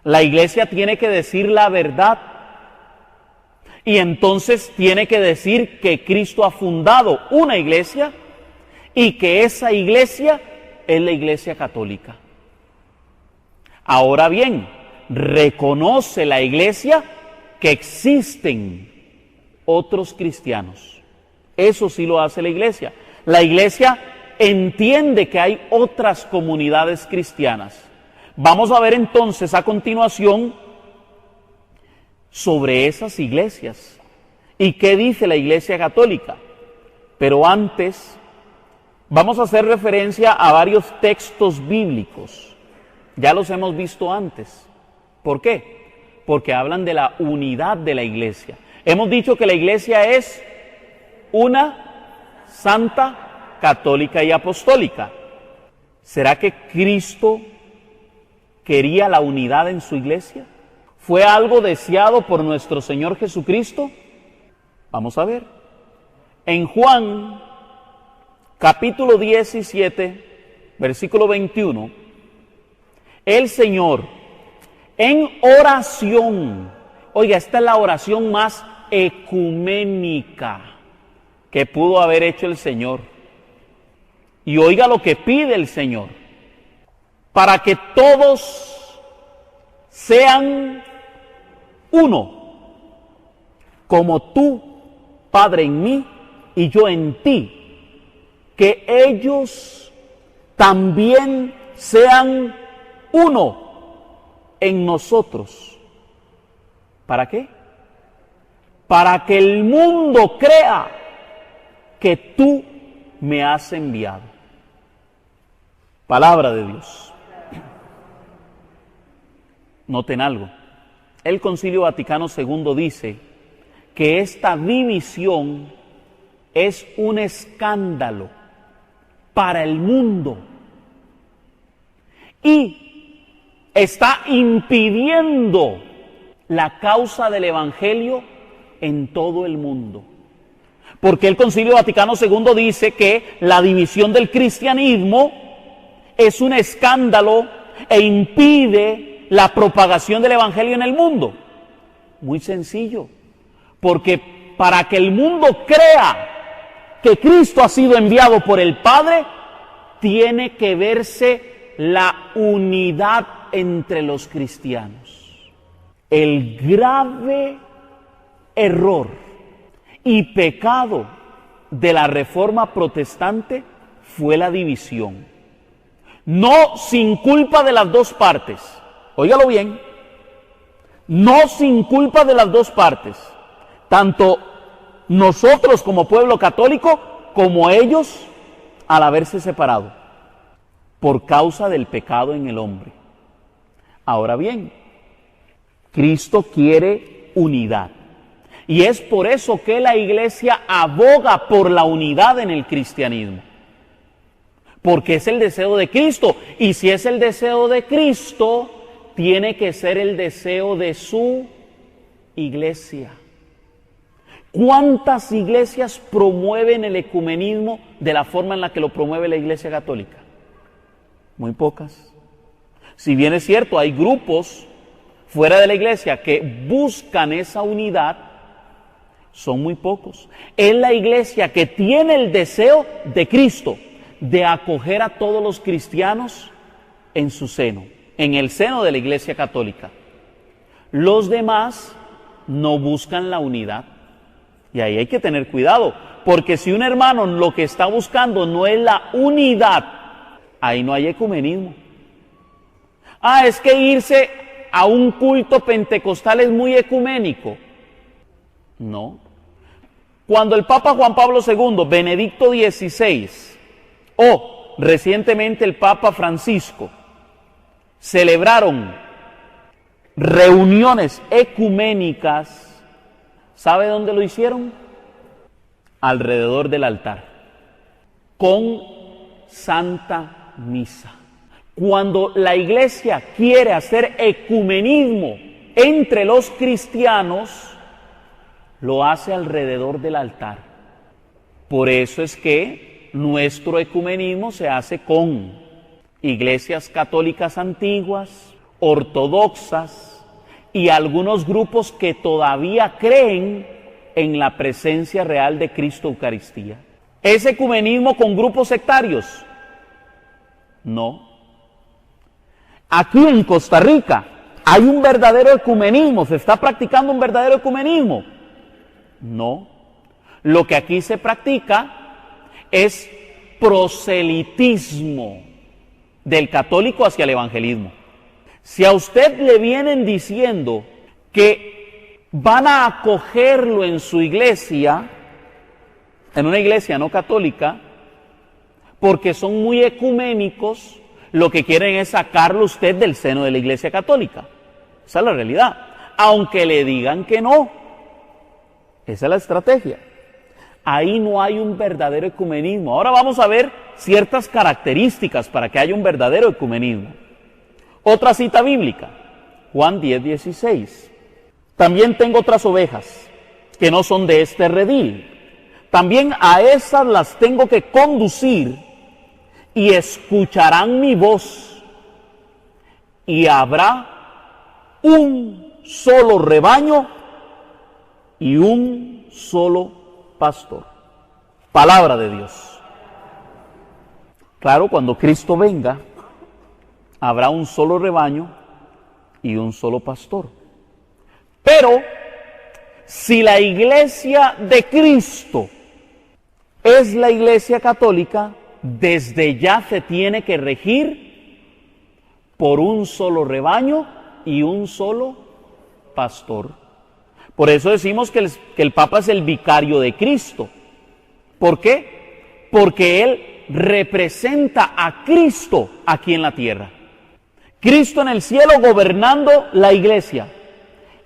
La iglesia tiene que decir la verdad. Y entonces tiene que decir que Cristo ha fundado una iglesia y que esa iglesia es la Iglesia Católica. Ahora bien, reconoce la iglesia que existen otros cristianos. Eso sí lo hace la iglesia. La iglesia entiende que hay otras comunidades cristianas. Vamos a ver entonces a continuación sobre esas iglesias y qué dice la Iglesia Católica. Pero antes vamos a hacer referencia a varios textos bíblicos. Ya los hemos visto antes. ¿Por qué? Porque hablan de la unidad de la iglesia. Hemos dicho que la iglesia es una, santa, católica y apostólica. ¿Será que Cristo quería la unidad en su iglesia? ¿Fue algo deseado por nuestro Señor Jesucristo? Vamos a ver. En Juan, capítulo 17, versículo 21, el Señor, en oración, oiga, esta es la oración más ecuménica que pudo haber hecho el Señor. Y oiga lo que pide el Señor: para que todos sean uno, como tú, Padre, en mí y yo en ti, que ellos también sean uno en nosotros. ¿Para qué? Para que el mundo crea que tú me has enviado. Palabra de Dios. Noten algo. El Concilio Vaticano II dice que esta división es un escándalo para el mundo y está impidiendo la causa del Evangelio en todo el mundo. Porque el Concilio Vaticano II dice que la división del cristianismo es un escándalo e impide la propagación del Evangelio en el mundo. Muy sencillo, porque para que el mundo crea que Cristo ha sido enviado por el Padre, tiene que verse la unidad entre los cristianos. El grave error y pecado de la Reforma Protestante fue la división. No sin culpa de las dos partes. Óigalo bien. No sin culpa de las dos partes. Tanto nosotros como pueblo católico, como ellos al haberse separado. Por causa del pecado en el hombre. Ahora bien, Cristo quiere unidad. Y es por eso que la Iglesia aboga por la unidad en el cristianismo. Porque es el deseo de Cristo. Y si es el deseo de Cristo, tiene que ser el deseo de su iglesia. ¿Cuántas iglesias promueven el ecumenismo de la forma en la que lo promueve la Iglesia Católica? Muy pocas. Si bien es cierto, hay grupos fuera de la iglesia que buscan esa unidad, son muy pocos. Es la iglesia que tiene el deseo de Cristo de acoger a todos los cristianos en su seno, en el seno de la Iglesia Católica. Los demás no buscan la unidad. Y ahí hay que tener cuidado, porque si un hermano lo que está buscando no es la unidad, ahí no hay ecumenismo. Es que irse a un culto pentecostal es muy ecuménico. No. Cuando el Papa Juan Pablo II, Benedicto XVI, o recientemente el Papa Francisco, celebraron reuniones ecuménicas, ¿sabe dónde lo hicieron? Alrededor del altar, con Santa Misa. Cuando la Iglesia quiere hacer ecumenismo entre los cristianos, lo hace alrededor del altar. Por eso es que nuestro ecumenismo se hace con iglesias católicas antiguas, ortodoxas y algunos grupos que todavía creen en la presencia real de Cristo Eucaristía. ¿Es ecumenismo con grupos sectarios? No. Aquí en Costa Rica hay un verdadero ecumenismo, se está practicando un verdadero ecumenismo. No. Lo que aquí se practica es proselitismo del católico hacia el evangelismo. Si a usted le vienen diciendo que van a acogerlo en su iglesia, en una iglesia no católica, porque son muy ecuménicos, lo que quieren es sacarlo usted del seno de la iglesia católica. Esa es la realidad. Aunque le digan que no. Esa es la estrategia. Ahí no hay un verdadero ecumenismo. Ahora vamos a ver ciertas características para que haya un verdadero ecumenismo. Otra cita bíblica, Juan 10:16. También tengo otras ovejas que no son de este redil. También a esas las tengo que conducir y escucharán mi voz. Y habrá un solo rebaño y un solo pastor. Palabra de Dios. Claro, cuando Cristo venga, habrá un solo rebaño y un solo pastor. Pero, si la iglesia de Cristo es la iglesia católica, desde ya se tiene que regir por un solo rebaño y un solo pastor. Por eso decimos que el Papa es el vicario de Cristo. ¿Por qué? Porque Él representa a Cristo aquí en la tierra. Cristo en el cielo gobernando la iglesia.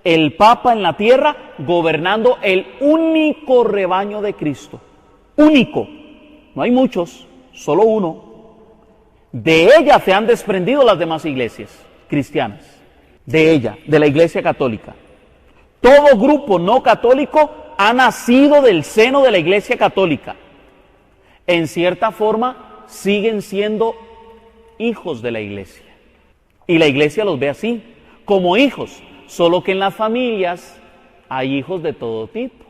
El Papa en la tierra gobernando el único rebaño de Cristo. Único. No hay muchos, solo uno. De ella se han desprendido las demás iglesias cristianas. De ella, de la Iglesia Católica. Todo grupo no católico ha nacido del seno de la Iglesia Católica. En cierta forma, siguen siendo hijos de la Iglesia. Y la Iglesia los ve así, como hijos. Solo que en las familias hay hijos de todo tipo.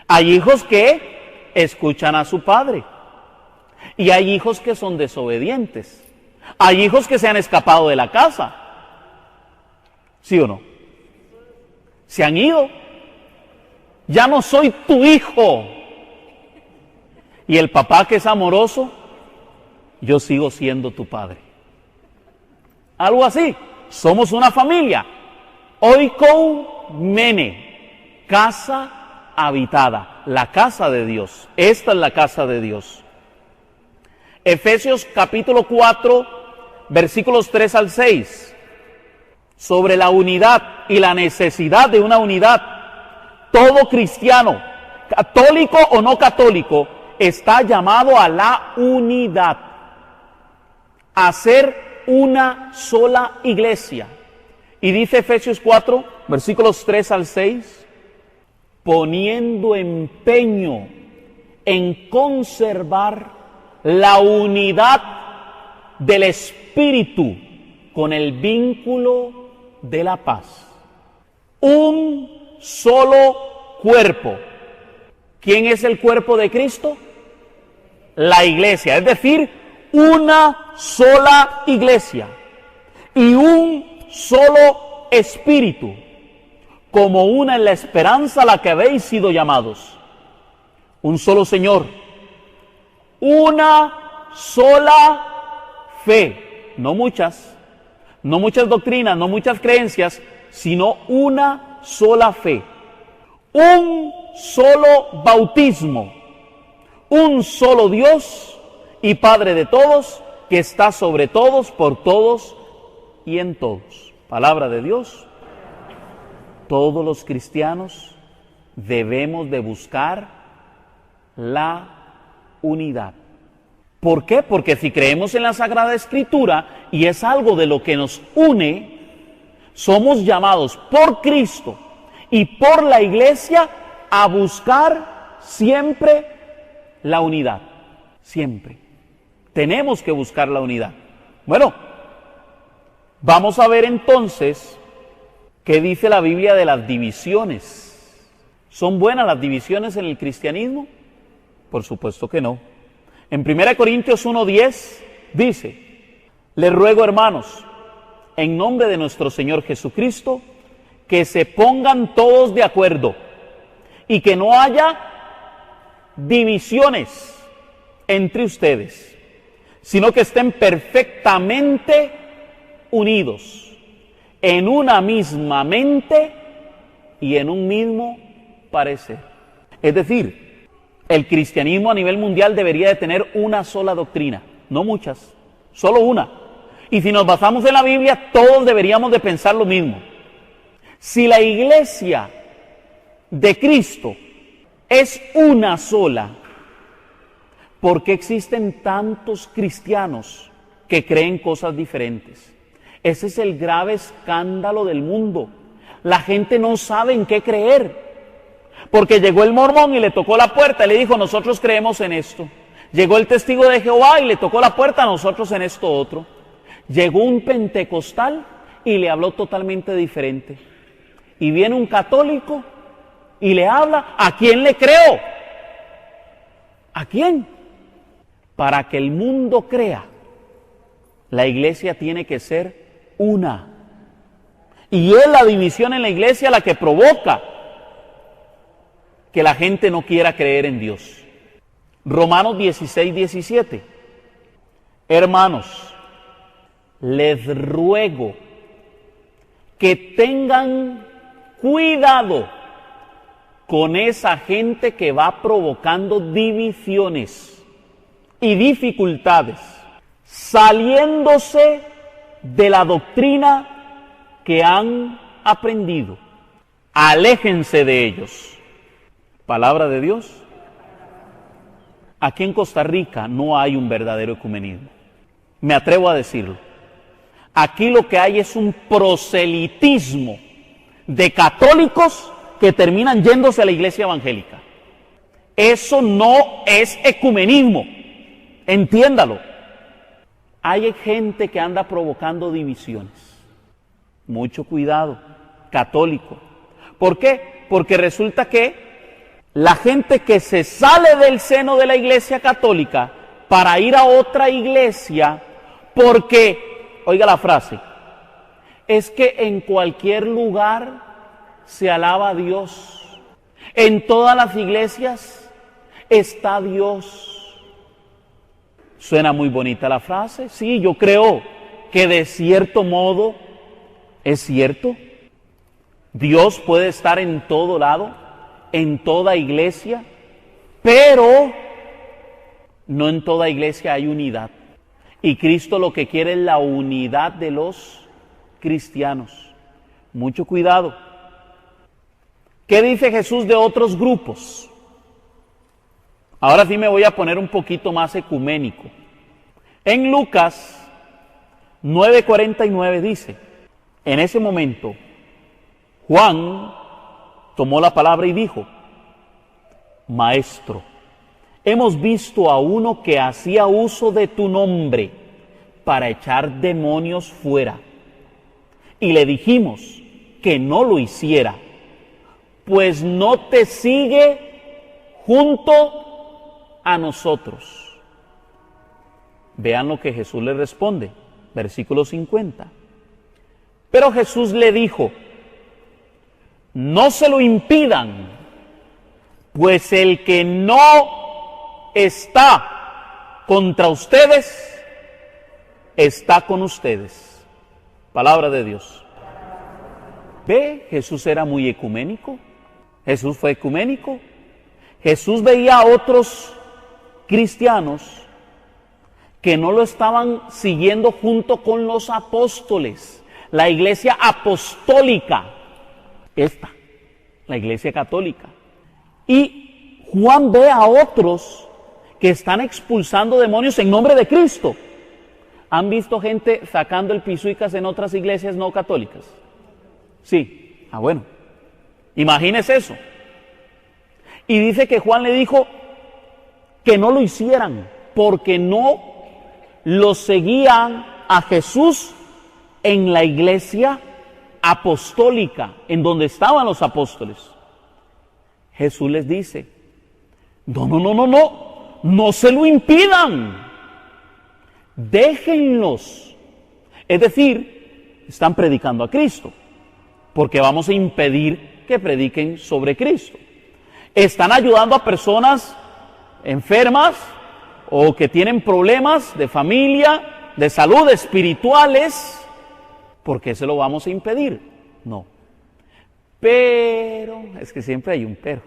Hay hijos que escuchan a su padre. Y hay hijos que son desobedientes. Hay hijos que se han escapado de la casa. ¿Sí o no? Se han ido. Ya no soy tu hijo. Y el papá que es amoroso, yo sigo siendo tu padre. Algo así. Somos una familia. Oikoumene, casa habitada, la casa de Dios. Esta es la casa de Dios. Efesios capítulo 4, versículos 3 al 6. Sobre la unidad y la necesidad de una unidad. Todo cristiano, católico o no católico, está llamado a la unidad. A ser una sola iglesia. Y dice Efesios 4, versículos 3 al 6, poniendo empeño en conservar la unidad del Espíritu con el vínculo de la paz. Un solo cuerpo. ¿Quién es el cuerpo de Cristo? La iglesia, es decir, una sola iglesia y un solo espíritu, como una en la esperanza a la que habéis sido llamados. Un solo Señor, una sola fe, no muchas doctrinas, no muchas creencias, sino una sola fe. Un solo bautismo, un solo Dios y Padre de todos, que está sobre todos, por todos y en todos. Palabra de Dios. Todos los cristianos debemos de buscar la unidad. ¿Por qué? Porque si creemos en la Sagrada Escritura y es algo de lo que nos une, somos llamados por Cristo y por la Iglesia a buscar siempre la unidad. Siempre. Tenemos que buscar la unidad. Bueno, vamos a ver entonces qué dice la Biblia de las divisiones. ¿Son buenas las divisiones en el cristianismo? Por supuesto que no. En 1 Corintios 1:10 dice: les ruego, hermanos, en nombre de nuestro Señor Jesucristo, que se pongan todos de acuerdo y que no haya divisiones entre ustedes, sino que estén perfectamente unidos en una misma mente y en un mismo parecer. Es decir, el cristianismo a nivel mundial debería de tener una sola doctrina, no muchas, solo una. Y si nos basamos en la Biblia, todos deberíamos de pensar lo mismo. Si la iglesia de Cristo es una sola, ¿por qué existen tantos cristianos que creen cosas diferentes? Ese es el grave escándalo del mundo. La gente no sabe en qué creer. Porque llegó el mormón y le tocó la puerta y le dijo: nosotros creemos en esto. Llegó el testigo de Jehová y le tocó la puerta: nosotros en esto otro. Llegó un pentecostal y le habló totalmente diferente. Y viene un católico y le habla: ¿a quién le creo? ¿A quién? Para que el mundo crea, la iglesia tiene que ser una. Y es la división en la iglesia la que provoca que la gente no quiera creer en Dios. Romanos 16:17. Hermanos, les ruego que tengan cuidado con esa gente que va provocando divisiones. y dificultades, saliéndose de la doctrina que han aprendido. Aléjense de ellos. Palabra de Dios. Aquí en Costa Rica no hay un verdadero ecumenismo. Me atrevo a decirlo. Aquí lo que hay es un proselitismo de católicos que terminan yéndose a la iglesia evangélica. Eso no es ecumenismo. Entiéndalo. Hay gente que anda provocando divisiones. Mucho cuidado, católico. ¿Por qué? Porque resulta que la gente que se sale del seno de la iglesia católica para ir a otra iglesia, porque, oiga la frase, es que en cualquier lugar se alaba a Dios. En todas las iglesias está Dios. Suena muy bonita la frase. Sí, yo creo que de cierto modo es cierto. Dios puede estar en todo lado, en toda iglesia, pero no en toda iglesia hay unidad. Y Cristo lo que quiere es la unidad de los cristianos. Mucho cuidado. ¿Qué dice Jesús de otros grupos? Ahora sí me voy a poner un poquito más ecuménico. En Lucas 9:49 dice, en ese momento, Juan tomó la palabra y dijo, Maestro, hemos visto a uno que hacía uso de tu nombre para echar demonios fuera. Y le dijimos que no lo hiciera, pues no te sigue junto a nosotros. Vean lo que Jesús le responde, versículo 50. Pero Jesús le dijo, no se lo impidan, pues el que no está contra ustedes, está con ustedes. Palabra de Dios. ¿Ve? Jesús era muy ecuménico. Jesús fue ecuménico. Jesús veía a otros cristianos que no lo estaban siguiendo junto con los apóstoles. La iglesia apostólica. Esta, la iglesia católica. Y Juan ve a otros que están expulsando demonios en nombre de Cristo. ¿Han visto gente sacando el pisuicas en otras iglesias no católicas? Sí. Bueno. Imagínese eso. Y dice que Juan le dijo que no lo hicieran porque no lo seguían a Jesús en la iglesia apostólica, en donde estaban los apóstoles. Jesús les dice, no se lo impidan, déjenlos. Es decir, están predicando a Cristo, porque vamos a impedir que prediquen sobre Cristo. Están ayudando a personas enfermas o que tienen problemas de familia, de salud, espirituales. ¿Por qué se lo vamos a impedir? No. Pero, es que siempre hay un pero.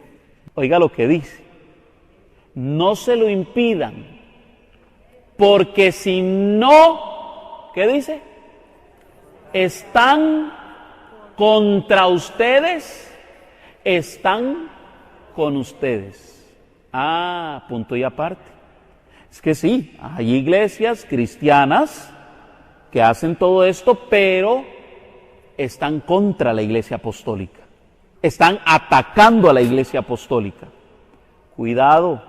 Oiga lo que dice. No se lo impidan, porque si no, ¿qué dice? Están contra ustedes, están con ustedes. Punto y aparte. Es que sí, hay iglesias cristianas que hacen todo esto, pero están contra la iglesia apostólica. Están atacando a la iglesia apostólica. Cuidado.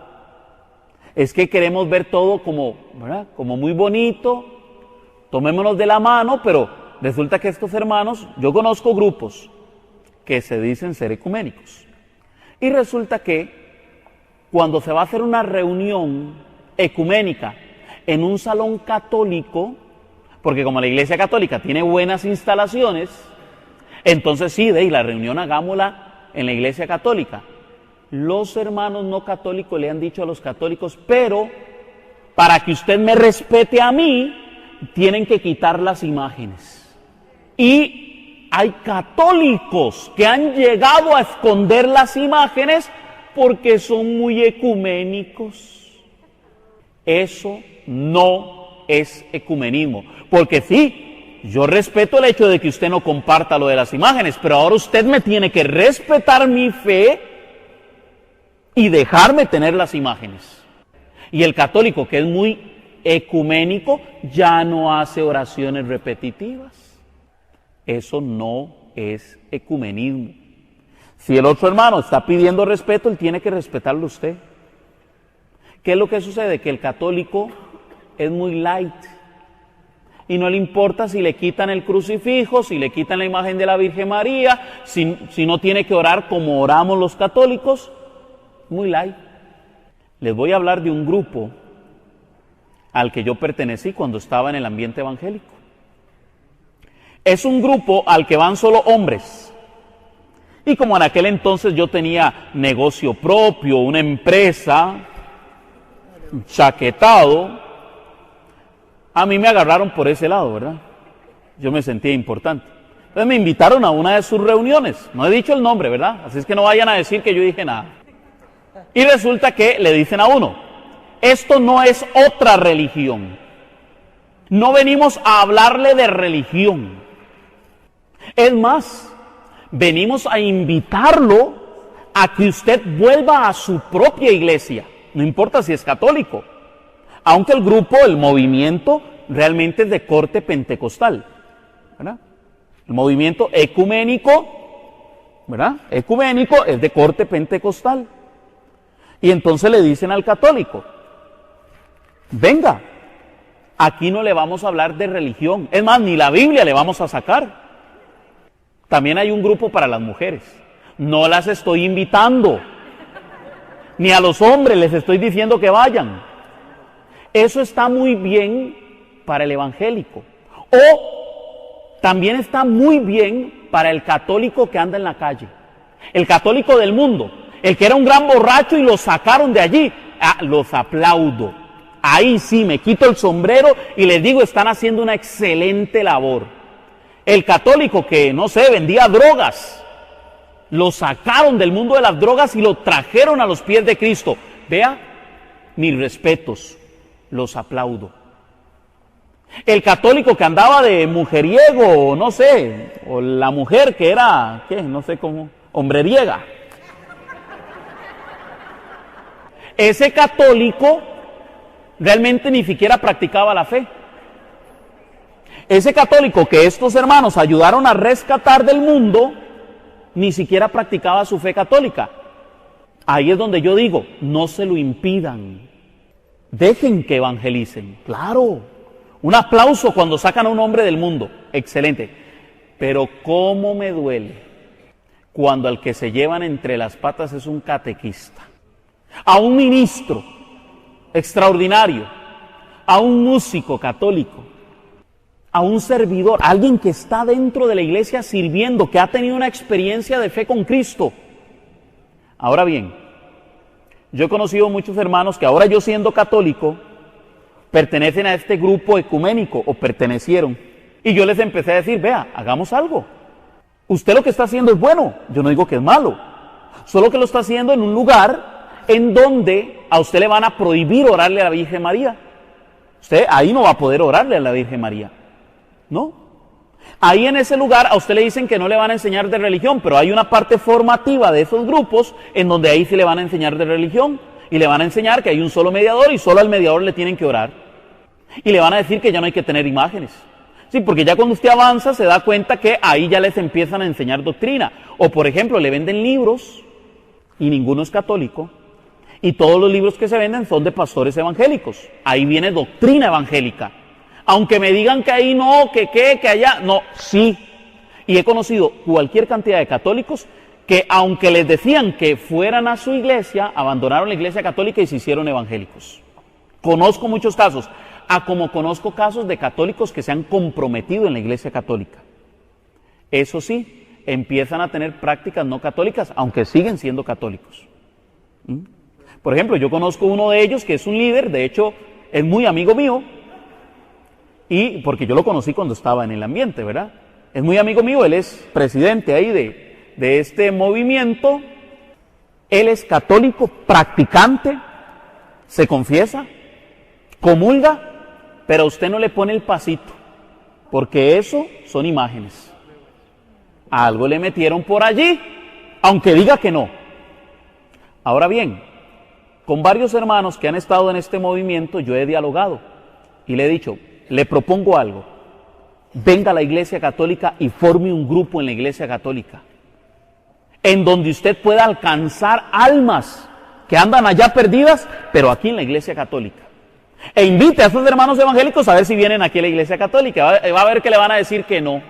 Es que queremos ver todo como, ¿verdad?, como muy bonito. Tomémonos de la mano, pero resulta que estos hermanos, yo conozco grupos que se dicen ser ecuménicos. Y resulta que cuando se va a hacer una reunión ecuménica en un salón católico, porque como la iglesia católica tiene buenas instalaciones, entonces sí, la reunión hagámosla en la iglesia católica. Los hermanos no católicos le han dicho a los católicos, pero para que usted me respete a mí, tienen que quitar las imágenes. Y hay católicos que han llegado a esconder las imágenes porque son muy ecuménicos. Eso no es ecumenismo. Porque sí, yo respeto el hecho de que usted no comparta lo de las imágenes, pero ahora usted me tiene que respetar mi fe y dejarme tener las imágenes. Y el católico, que es muy ecuménico, ya no hace oraciones repetitivas. Eso no es ecumenismo. Si el otro hermano está pidiendo respeto, él tiene que respetarlo usted. ¿Qué es lo que sucede? Que el católico es muy light y no le importa si le quitan el crucifijo, si le quitan la imagen de la Virgen María, si no tiene que orar como oramos los católicos, muy light. Les voy a hablar de un grupo al que yo pertenecí cuando estaba en el ambiente evangélico. Es un grupo al que van solo hombres. Y como en aquel entonces yo tenía negocio propio, una empresa, chaquetado, a mí me agarraron por ese lado, ¿verdad? Yo me sentía importante. Entonces me invitaron a una de sus reuniones. No he dicho el nombre, ¿verdad? Así es que no vayan a decir que yo dije nada. Y resulta que le dicen a uno, esto no es otra religión. No venimos a hablarle de religión. Es más, venimos a invitarlo a que usted vuelva a su propia iglesia. No importa si es católico. Aunque el grupo, el movimiento, realmente es de corte pentecostal, ¿verdad? El movimiento ecuménico, ¿verdad? Ecuménico es de corte pentecostal. Y entonces le dicen al católico, venga, aquí no le vamos a hablar de religión. Es más, ni la Biblia le vamos a sacar. También hay un grupo para las mujeres. No las estoy invitando. Ni a los hombres les estoy diciendo que vayan. Eso está muy bien para el evangélico. O también está muy bien para el católico que anda en la calle. El católico del mundo. El que era un gran borracho y lo sacaron de allí. Los aplaudo. Ahí sí me quito el sombrero y les digo, están haciendo una excelente labor. El católico que, no sé, vendía drogas. Lo sacaron del mundo de las drogas y lo trajeron a los pies de Cristo. Vea, mis respetos, los aplaudo. El católico que andaba de mujeriego, no sé, o la mujer que era, ¿qué? No sé cómo, hombreriega. Ese católico realmente ni siquiera practicaba la fe. Ese católico que estos hermanos ayudaron a rescatar del mundo, ni siquiera practicaba su fe católica. Ahí es donde yo digo, no se lo impidan. Dejen que evangelicen. Claro, un aplauso cuando sacan a un hombre del mundo. Excelente. Pero cómo me duele cuando al que se llevan entre las patas es un catequista, a un ministro extraordinario, a un músico católico, a un servidor, a alguien que está dentro de la iglesia sirviendo, que ha tenido una experiencia de fe con Cristo. Ahora bien, yo he conocido muchos hermanos que ahora yo siendo católico, pertenecen a este grupo ecuménico o pertenecieron. Y yo les empecé a decir, vea, hagamos algo. Usted lo que está haciendo es bueno, yo no digo que es malo, solo que lo está haciendo en un lugar en donde a usted le van a prohibir orarle a la Virgen María. Usted ahí no va a poder orarle a la Virgen María, ¿no? Ahí en ese lugar a usted le dicen que no le van a enseñar de religión, pero hay una parte formativa de esos grupos en donde ahí sí le van a enseñar de religión y le van a enseñar que hay un solo mediador y solo al mediador le tienen que orar. Y le van a decir que ya no hay que tener imágenes. Sí, porque ya cuando usted avanza se da cuenta que ahí ya les empiezan a enseñar doctrina. O por ejemplo, le venden libros y ninguno es católico y todos los libros que se venden son de pastores evangélicos. Ahí viene doctrina evangélica. Aunque me digan que ahí no, que allá, no, sí. Y he conocido cualquier cantidad de católicos que aunque les decían que fueran a su iglesia, abandonaron la iglesia católica y se hicieron evangélicos. Conozco muchos casos, como conozco casos de católicos que se han comprometido en la iglesia católica. Eso sí, empiezan a tener prácticas no católicas, aunque siguen siendo católicos. Por ejemplo, yo conozco uno de ellos que es un líder, de hecho, es muy amigo mío, y porque yo lo conocí cuando estaba en el ambiente, ¿verdad? Es muy amigo mío, él es presidente ahí de este movimiento, él es católico, practicante, se confiesa, comulga, pero usted no le pone el pasito, porque eso son imágenes. Algo le metieron por allí, aunque diga que no. Ahora bien, con varios hermanos que han estado en este movimiento, yo he dialogado y le he dicho, le propongo algo. Venga a la Iglesia Católica y forme un grupo en la Iglesia Católica, en donde usted pueda alcanzar almas que andan allá perdidas, pero aquí en la Iglesia Católica. E invite a esos hermanos evangélicos a ver si vienen aquí a la Iglesia Católica. Va a ver que le van a decir que no,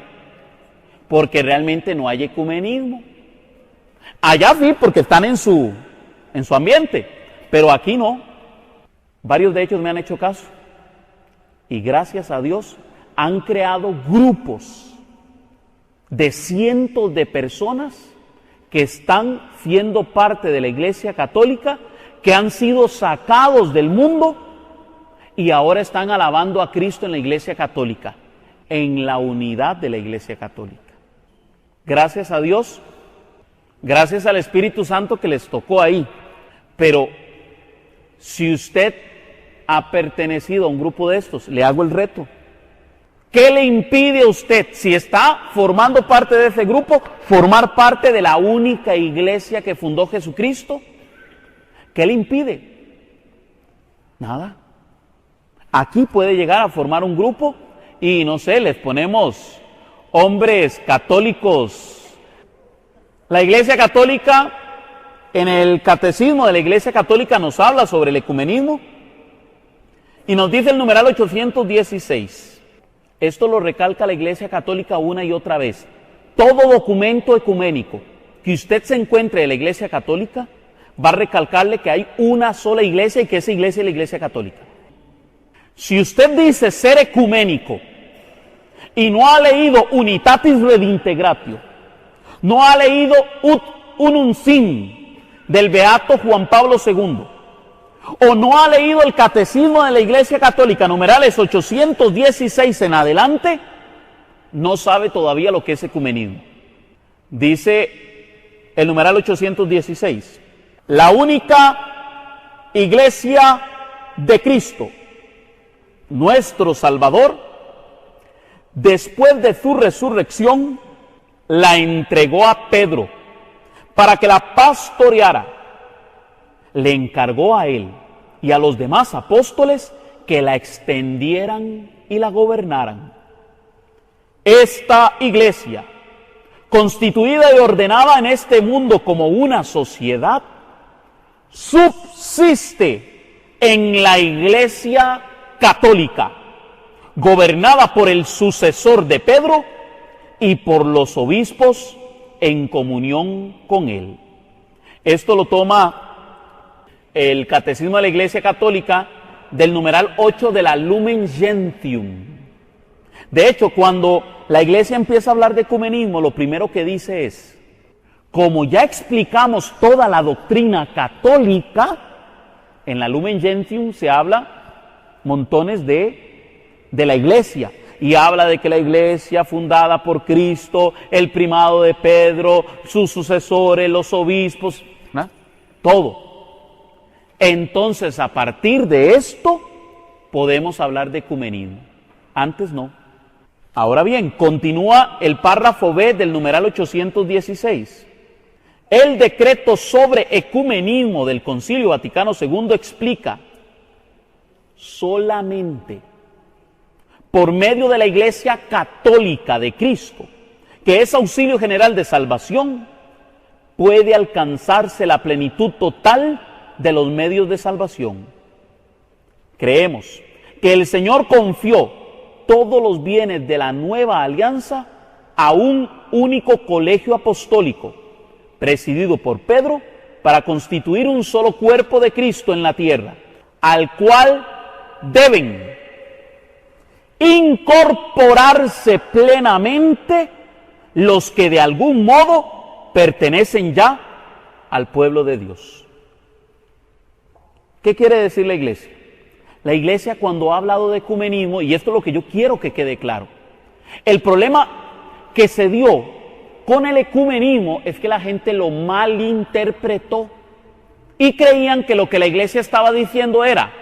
porque realmente no hay ecumenismo. Allá sí, porque están en su ambiente, pero aquí no. Varios de ellos me han hecho caso. Y gracias a Dios han creado grupos de cientos de personas que están siendo parte de la Iglesia Católica, que han sido sacados del mundo y ahora están alabando a Cristo en la Iglesia Católica, en la unidad de la Iglesia Católica. Gracias a Dios, gracias al Espíritu Santo que les tocó ahí. Pero si usted ha pertenecido a un grupo de estos, le hago el reto. ¿Qué le impide a usted, si está formando parte de ese grupo, formar parte de la única iglesia que fundó Jesucristo? ¿Qué le impide? Nada. Aquí puede llegar a formar un grupo y, no sé, les ponemos hombres católicos. La Iglesia Católica, en el Catecismo de la Iglesia Católica nos habla sobre el ecumenismo y nos dice el numeral 816. Esto lo recalca la Iglesia Católica una y otra vez. Todo documento ecuménico que usted se encuentre de la Iglesia Católica va a recalcarle que hay una sola iglesia y que esa iglesia es la Iglesia Católica. Si usted dice ser ecuménico y no ha leído Unitatis Redintegratio, no ha leído Ut Unum Sim del Beato Juan Pablo II, o no ha leído el Catecismo de la Iglesia Católica, numerales 816 en adelante, no sabe todavía lo que es ecumenismo. Dice el numeral 816, la única Iglesia de Cristo, nuestro Salvador, después de su resurrección, la entregó a Pedro para que la pastoreara. Le encargó a él y a los demás apóstoles que la extendieran y la gobernaran. Esta iglesia, constituida y ordenada en este mundo como una sociedad, subsiste en la Iglesia Católica, gobernada por el sucesor de Pedro y por los obispos en comunión con él. Esto lo toma el Catecismo de la Iglesia Católica del numeral 8 de la Lumen Gentium. De hecho, cuando la Iglesia empieza a hablar de ecumenismo, lo primero que dice es, como ya explicamos toda la doctrina católica, en la Lumen Gentium se habla montones de la Iglesia, y habla de que la Iglesia fundada por Cristo, el primado de Pedro, sus sucesores, los obispos, ¿no? Todo. Entonces, a partir de esto, podemos hablar de ecumenismo. Antes no. Ahora bien, continúa el párrafo B del numeral 816. El decreto sobre ecumenismo del Concilio Vaticano II explica: solamente por medio de la Iglesia Católica de Cristo, que es auxilio general de salvación, puede alcanzarse la plenitud total de los medios de salvación. Creemos que el Señor confió todos los bienes de la nueva alianza a un único colegio apostólico, presidido por Pedro, para constituir un solo cuerpo de Cristo en la tierra, al cual deben incorporarse plenamente los que de algún modo pertenecen ya al pueblo de Dios. ¿Qué quiere decir la Iglesia? La Iglesia, cuando ha hablado de ecumenismo, y esto es lo que yo quiero que quede claro, el problema que se dio con el ecumenismo es que la gente lo malinterpretó y creían que lo que la Iglesia estaba diciendo era: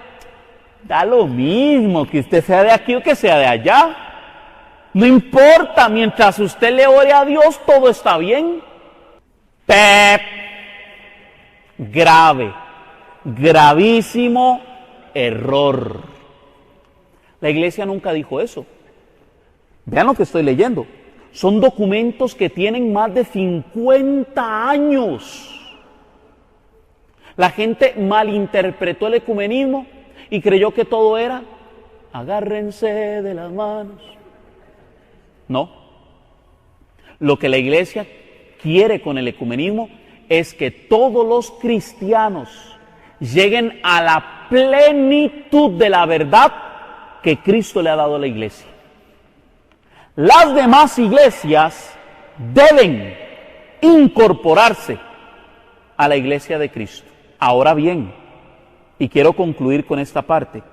Da lo mismo que usted sea de aquí o que sea de allá. No importa, mientras usted le ore a Dios, todo está bien. ¡Pep! Grave, gravísimo error. La iglesia nunca dijo eso. Vean lo que estoy leyendo. Son documentos que tienen más de 50 años. La gente malinterpretó el ecumenismo y creyó que todo era agárrense de las manos. No. Lo que la iglesia quiere con el ecumenismo es que todos los cristianos lleguen a la plenitud de la verdad que Cristo le ha dado a la iglesia. Las demás iglesias deben incorporarse a la iglesia de Cristo. Ahora bien, y quiero concluir con esta parte,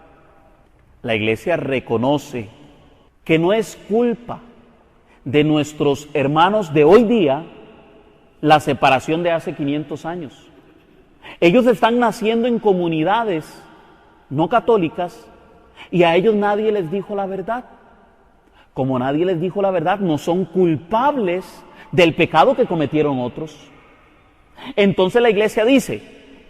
la iglesia reconoce que no es culpa de nuestros hermanos de hoy día la separación de hace 500 años. Ellos están naciendo en comunidades no católicas y a ellos nadie les dijo la verdad. Como nadie les dijo la verdad, no son culpables del pecado que cometieron otros. Entonces la iglesia dice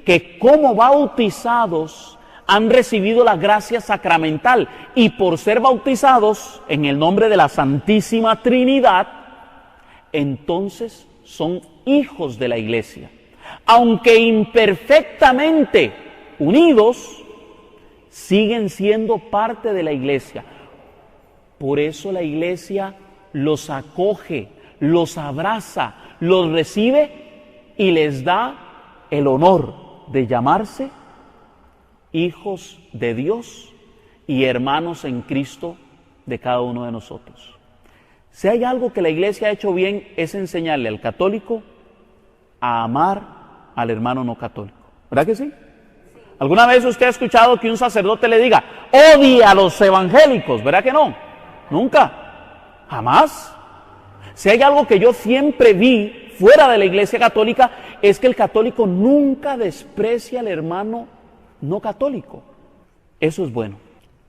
que como bautizados han recibido la gracia sacramental y por ser bautizados en el nombre de la Santísima Trinidad, entonces son hijos de la iglesia. Aunque imperfectamente unidos, siguen siendo parte de la iglesia. Por eso la iglesia los acoge, los abraza, los recibe y les da el honor de llamarse hijos de Dios y hermanos en Cristo de cada uno de nosotros. Si hay algo que la iglesia ha hecho bien es enseñarle al católico a amar al hermano no católico. ¿Verdad que sí? ¿Alguna vez usted ha escuchado que un sacerdote le diga, odia a los evangélicos? ¿Verdad que no? Nunca, jamás. Si hay algo que yo siempre vi fuera de la iglesia católica, es que el católico nunca desprecia al hermano no católico. Eso es bueno,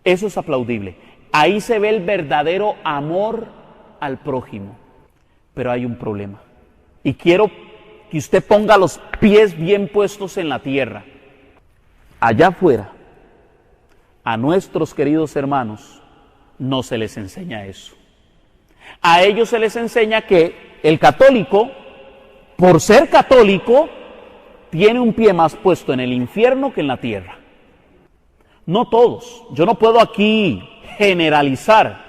eso es aplaudible. Ahí se ve el verdadero amor al prójimo. Pero hay un problema. Y quiero que usted ponga los pies bien puestos en la tierra. Allá afuera, a nuestros queridos hermanos, no se les enseña eso. A ellos se les enseña que el católico, por ser católico, tiene un pie más puesto en el infierno que en la tierra. No todos, yo no puedo aquí generalizar,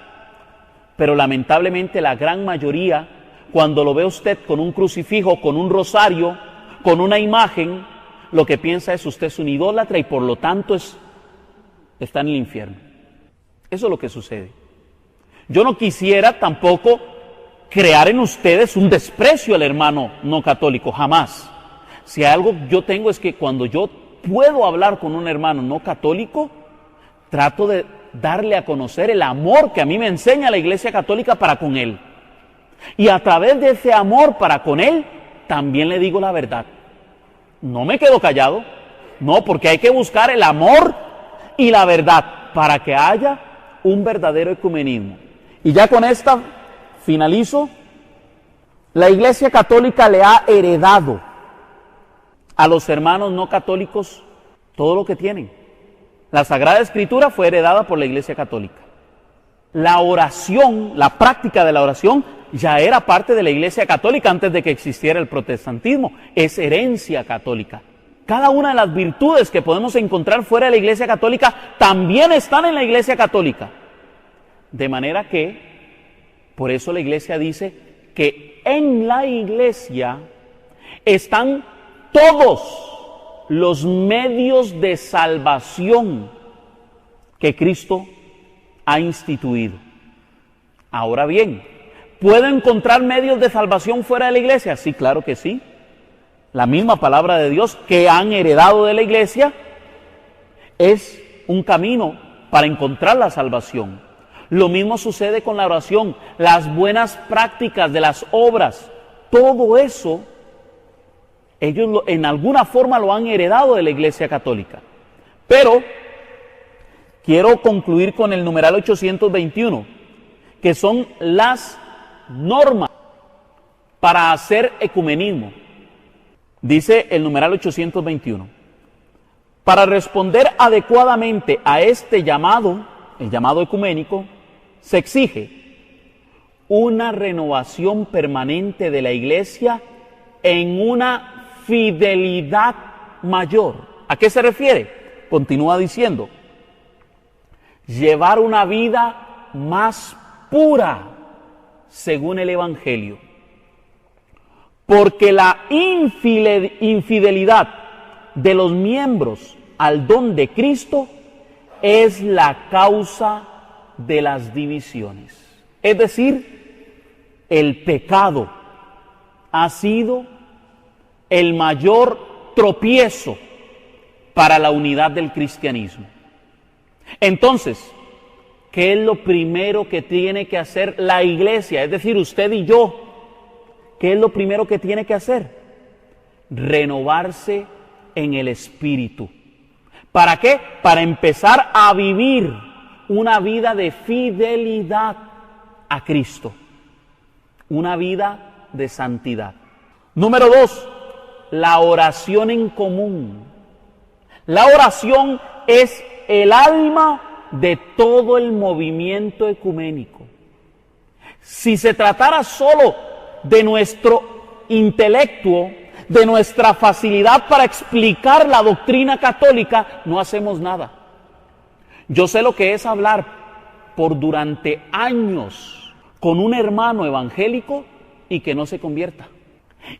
pero lamentablemente la gran mayoría, cuando lo ve usted con un crucifijo, con un rosario, con una imagen, lo que piensa es usted es un idólatra y por lo tanto está en el infierno. Eso es lo que sucede. Yo no quisiera tampoco crear en ustedes un desprecio al hermano no católico, jamás. Si algo yo tengo es que cuando yo puedo hablar con un hermano no católico, trato de darle a conocer el amor que a mí me enseña la Iglesia Católica para con él. Y a través de ese amor para con él, también le digo la verdad. No me quedo callado, no, porque hay que buscar el amor y la verdad para que haya un verdadero ecumenismo. Y ya con esta finalizo. La Iglesia Católica le ha heredado a los hermanos no católicos todo lo que tienen. La Sagrada Escritura fue heredada por la Iglesia Católica. La oración, la práctica de la oración, ya era parte de la Iglesia Católica antes de que existiera el protestantismo. Es herencia católica. Cada una de las virtudes que podemos encontrar fuera de la Iglesia Católica también están en la Iglesia Católica. De manera que, por eso la Iglesia dice que en la Iglesia están todos los medios de salvación que Cristo ha instituido. Ahora bien, ¿puedo encontrar medios de salvación fuera de la Iglesia? Sí, claro que sí. La misma palabra de Dios que han heredado de la Iglesia es un camino para encontrar la salvación. Lo mismo sucede con la oración, las buenas prácticas de las obras, todo eso ellos en alguna forma lo han heredado de la Iglesia Católica. Pero quiero concluir con el numeral 821, que son las normas para hacer ecumenismo. Dice el numeral 821, para responder adecuadamente a este llamado, el llamado ecuménico, se exige una renovación permanente de la Iglesia en una fidelidad mayor. ¿A qué se refiere? Continúa diciendo, llevar una vida más pura según el Evangelio. Porque la infidelidad de los miembros al don de Cristo es la causa de las divisiones. Es decir, el pecado ha sido el mayor tropiezo para la unidad del cristianismo. Entonces, ¿qué es lo primero que tiene que hacer la iglesia? Es decir, usted y yo. ¿Qué es lo primero que tiene que hacer? Renovarse en el espíritu. ¿Para qué? Para empezar a vivir una vida de fidelidad a Cristo. Una vida de santidad. Número 2, la oración en común. La oración es el alma de todo el movimiento ecuménico. Si se tratara solo de nuestro intelecto, de nuestra facilidad para explicar la doctrina católica, no hacemos nada. Yo sé lo que es hablar por durante años con un hermano evangélico y que no se convierta.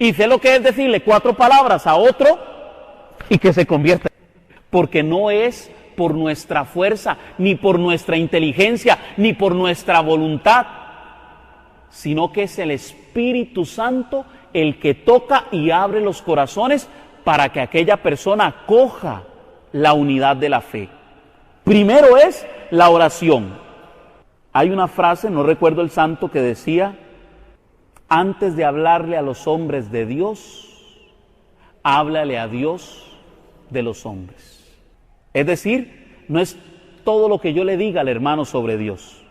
Y sé lo que es decirle 4 palabras a otro y que se convierta. Porque no es por nuestra fuerza, ni por nuestra inteligencia, ni por nuestra voluntad, sino que es el Espíritu Santo el que toca y abre los corazones para que aquella persona acoja la unidad de la fe. Primero es la oración. Hay una frase, no recuerdo el santo, que decía, antes de hablarle a los hombres de Dios, háblale a Dios de los hombres. Es decir, no es todo lo que yo le diga al hermano sobre Dios,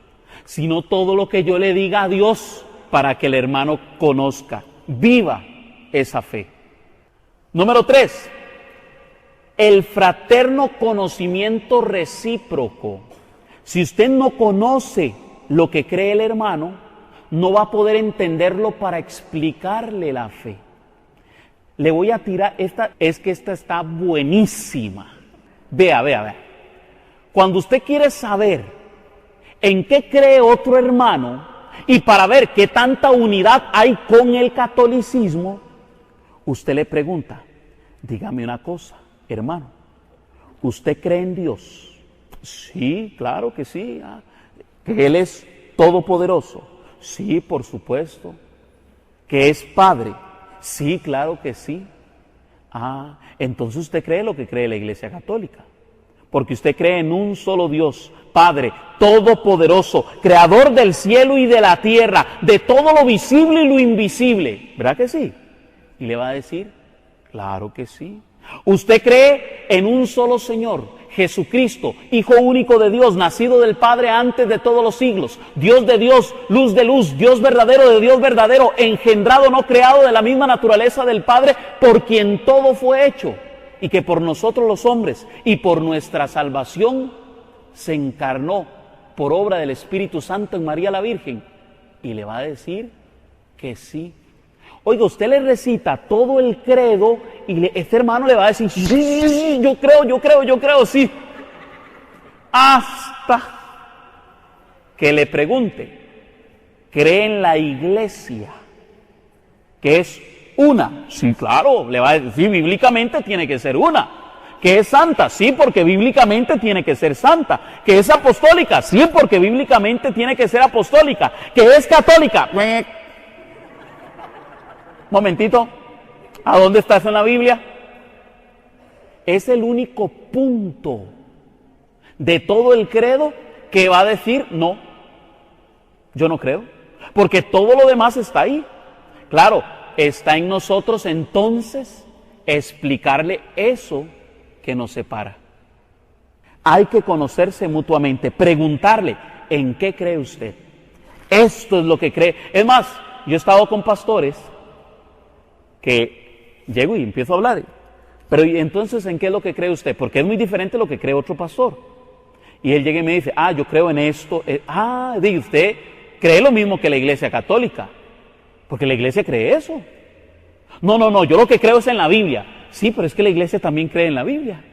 sino todo lo que yo le diga a Dios para que el hermano conozca, viva esa fe. Número 3, el fraterno conocimiento recíproco. Si usted no conoce lo que cree el hermano, no va a poder entenderlo para explicarle la fe. Le voy a tirar, esta está buenísima. Vea. Cuando usted quiere saber en qué cree otro hermano y para ver qué tanta unidad hay con el catolicismo, usted le pregunta, dígame una cosa, hermano, ¿usted cree en Dios? Sí, claro que sí. ¿Que Él es todopoderoso? Sí, por supuesto. ¿Que es Padre? Sí, claro que sí. Entonces usted cree lo que cree la Iglesia Católica. Porque usted cree en un solo Dios, Padre, todopoderoso, creador del cielo y de la tierra, de todo lo visible y lo invisible. ¿Verdad que sí? Y le va a decir, claro que sí. Usted cree en un solo Señor, Jesucristo, Hijo único de Dios, nacido del Padre antes de todos los siglos, Dios de Dios, luz de luz, Dios verdadero de Dios verdadero, engendrado, no creado, de la misma naturaleza del Padre, por quien todo fue hecho, y que por nosotros los hombres y por nuestra salvación se encarnó por obra del Espíritu Santo en María la Virgen. Y le va a decir que sí. Oiga, usted le recita todo el credo y este hermano le va a decir, sí, yo creo, sí. Hasta que le pregunte, ¿cree en la iglesia que es una? Sí, claro, le va a decir, bíblicamente tiene que ser una. ¿Que es santa? Sí, porque bíblicamente tiene que ser santa. ¿Que es apostólica? Sí, porque bíblicamente tiene que ser apostólica. ¿Que es católica? Momentito, ¿a dónde está eso en la Biblia? Es el único punto de todo el credo que va a decir, no, yo no creo, porque todo lo demás está ahí. Claro, está en nosotros entonces explicarle eso que nos separa. Hay que conocerse mutuamente, preguntarle, ¿en qué cree usted? Esto es lo que cree. Es más, yo he estado con pastores que llego y empiezo a hablar. Pero ¿y entonces en qué es lo que cree usted? Porque es muy diferente lo que cree otro pastor. Y él llega y me dice, yo creo en esto. Dice, usted cree lo mismo que la Iglesia Católica. Porque la Iglesia cree eso. No, yo lo que creo es en la Biblia. Sí, pero es que la Iglesia también cree en la Biblia.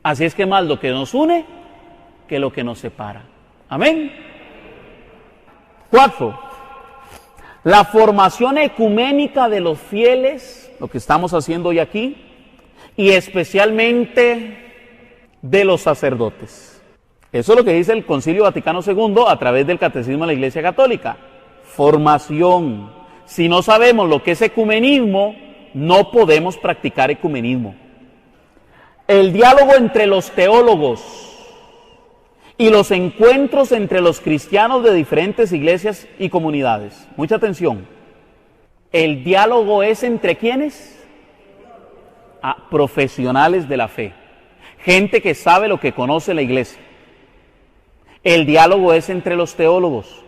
Así es que más lo que nos une que lo que nos separa. Amén. 4. La formación ecuménica de los fieles, lo que estamos haciendo hoy aquí, y especialmente de los sacerdotes. Eso es lo que dice el Concilio Vaticano II a través del Catecismo de la Iglesia Católica. Formación. Si no sabemos lo que es ecumenismo, no podemos practicar ecumenismo. El diálogo entre los teólogos y los encuentros entre los cristianos de diferentes iglesias y comunidades. Mucha atención. El diálogo es entre ¿quiénes? Profesionales de la fe. Gente que sabe lo que conoce la iglesia. El diálogo es entre los teólogos.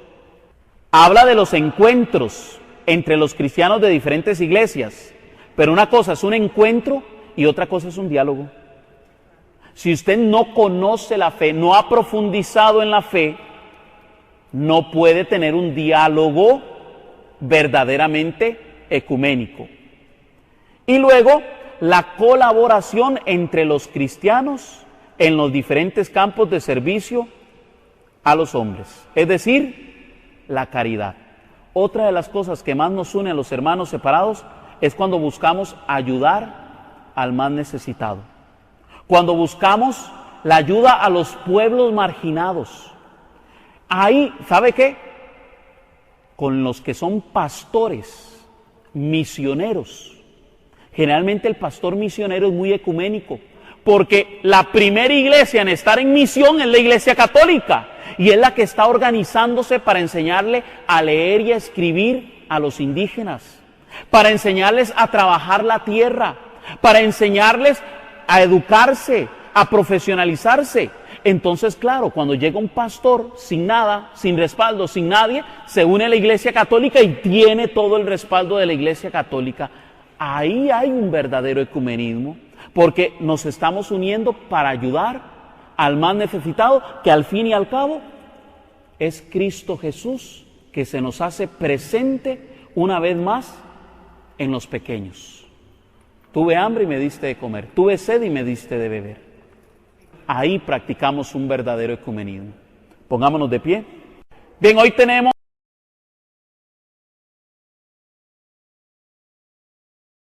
Habla de los encuentros entre los cristianos de diferentes iglesias. Pero una cosa es un encuentro y otra cosa es un diálogo. Si usted no conoce la fe, no ha profundizado en la fe, no puede tener un diálogo verdaderamente ecuménico. Y luego, la colaboración entre los cristianos en los diferentes campos de servicio a los hombres, es decir, la caridad. Otra de las cosas que más nos une a los hermanos separados es cuando buscamos ayudar al más necesitado. Cuando buscamos la ayuda a los pueblos marginados. Ahí, ¿sabe qué? Con los que son pastores, misioneros. Generalmente el pastor misionero es muy ecuménico, porque la primera iglesia en estar en misión es la Iglesia Católica, y es la que está organizándose para enseñarle a leer y a escribir a los indígenas, para enseñarles a trabajar la tierra, para enseñarles a educarse, a profesionalizarse. Entonces, claro, cuando llega un pastor sin nada, sin respaldo, sin nadie, se une a la Iglesia Católica y tiene todo el respaldo de la Iglesia Católica. Ahí hay un verdadero ecumenismo, porque nos estamos uniendo para ayudar al más necesitado, que al fin y al cabo es Cristo Jesús, que se nos hace presente una vez más en los pequeños. Tuve hambre y me diste de comer. Tuve sed y me diste de beber. Ahí practicamos un verdadero ecumenismo. Pongámonos de pie. Bien, hoy tenemos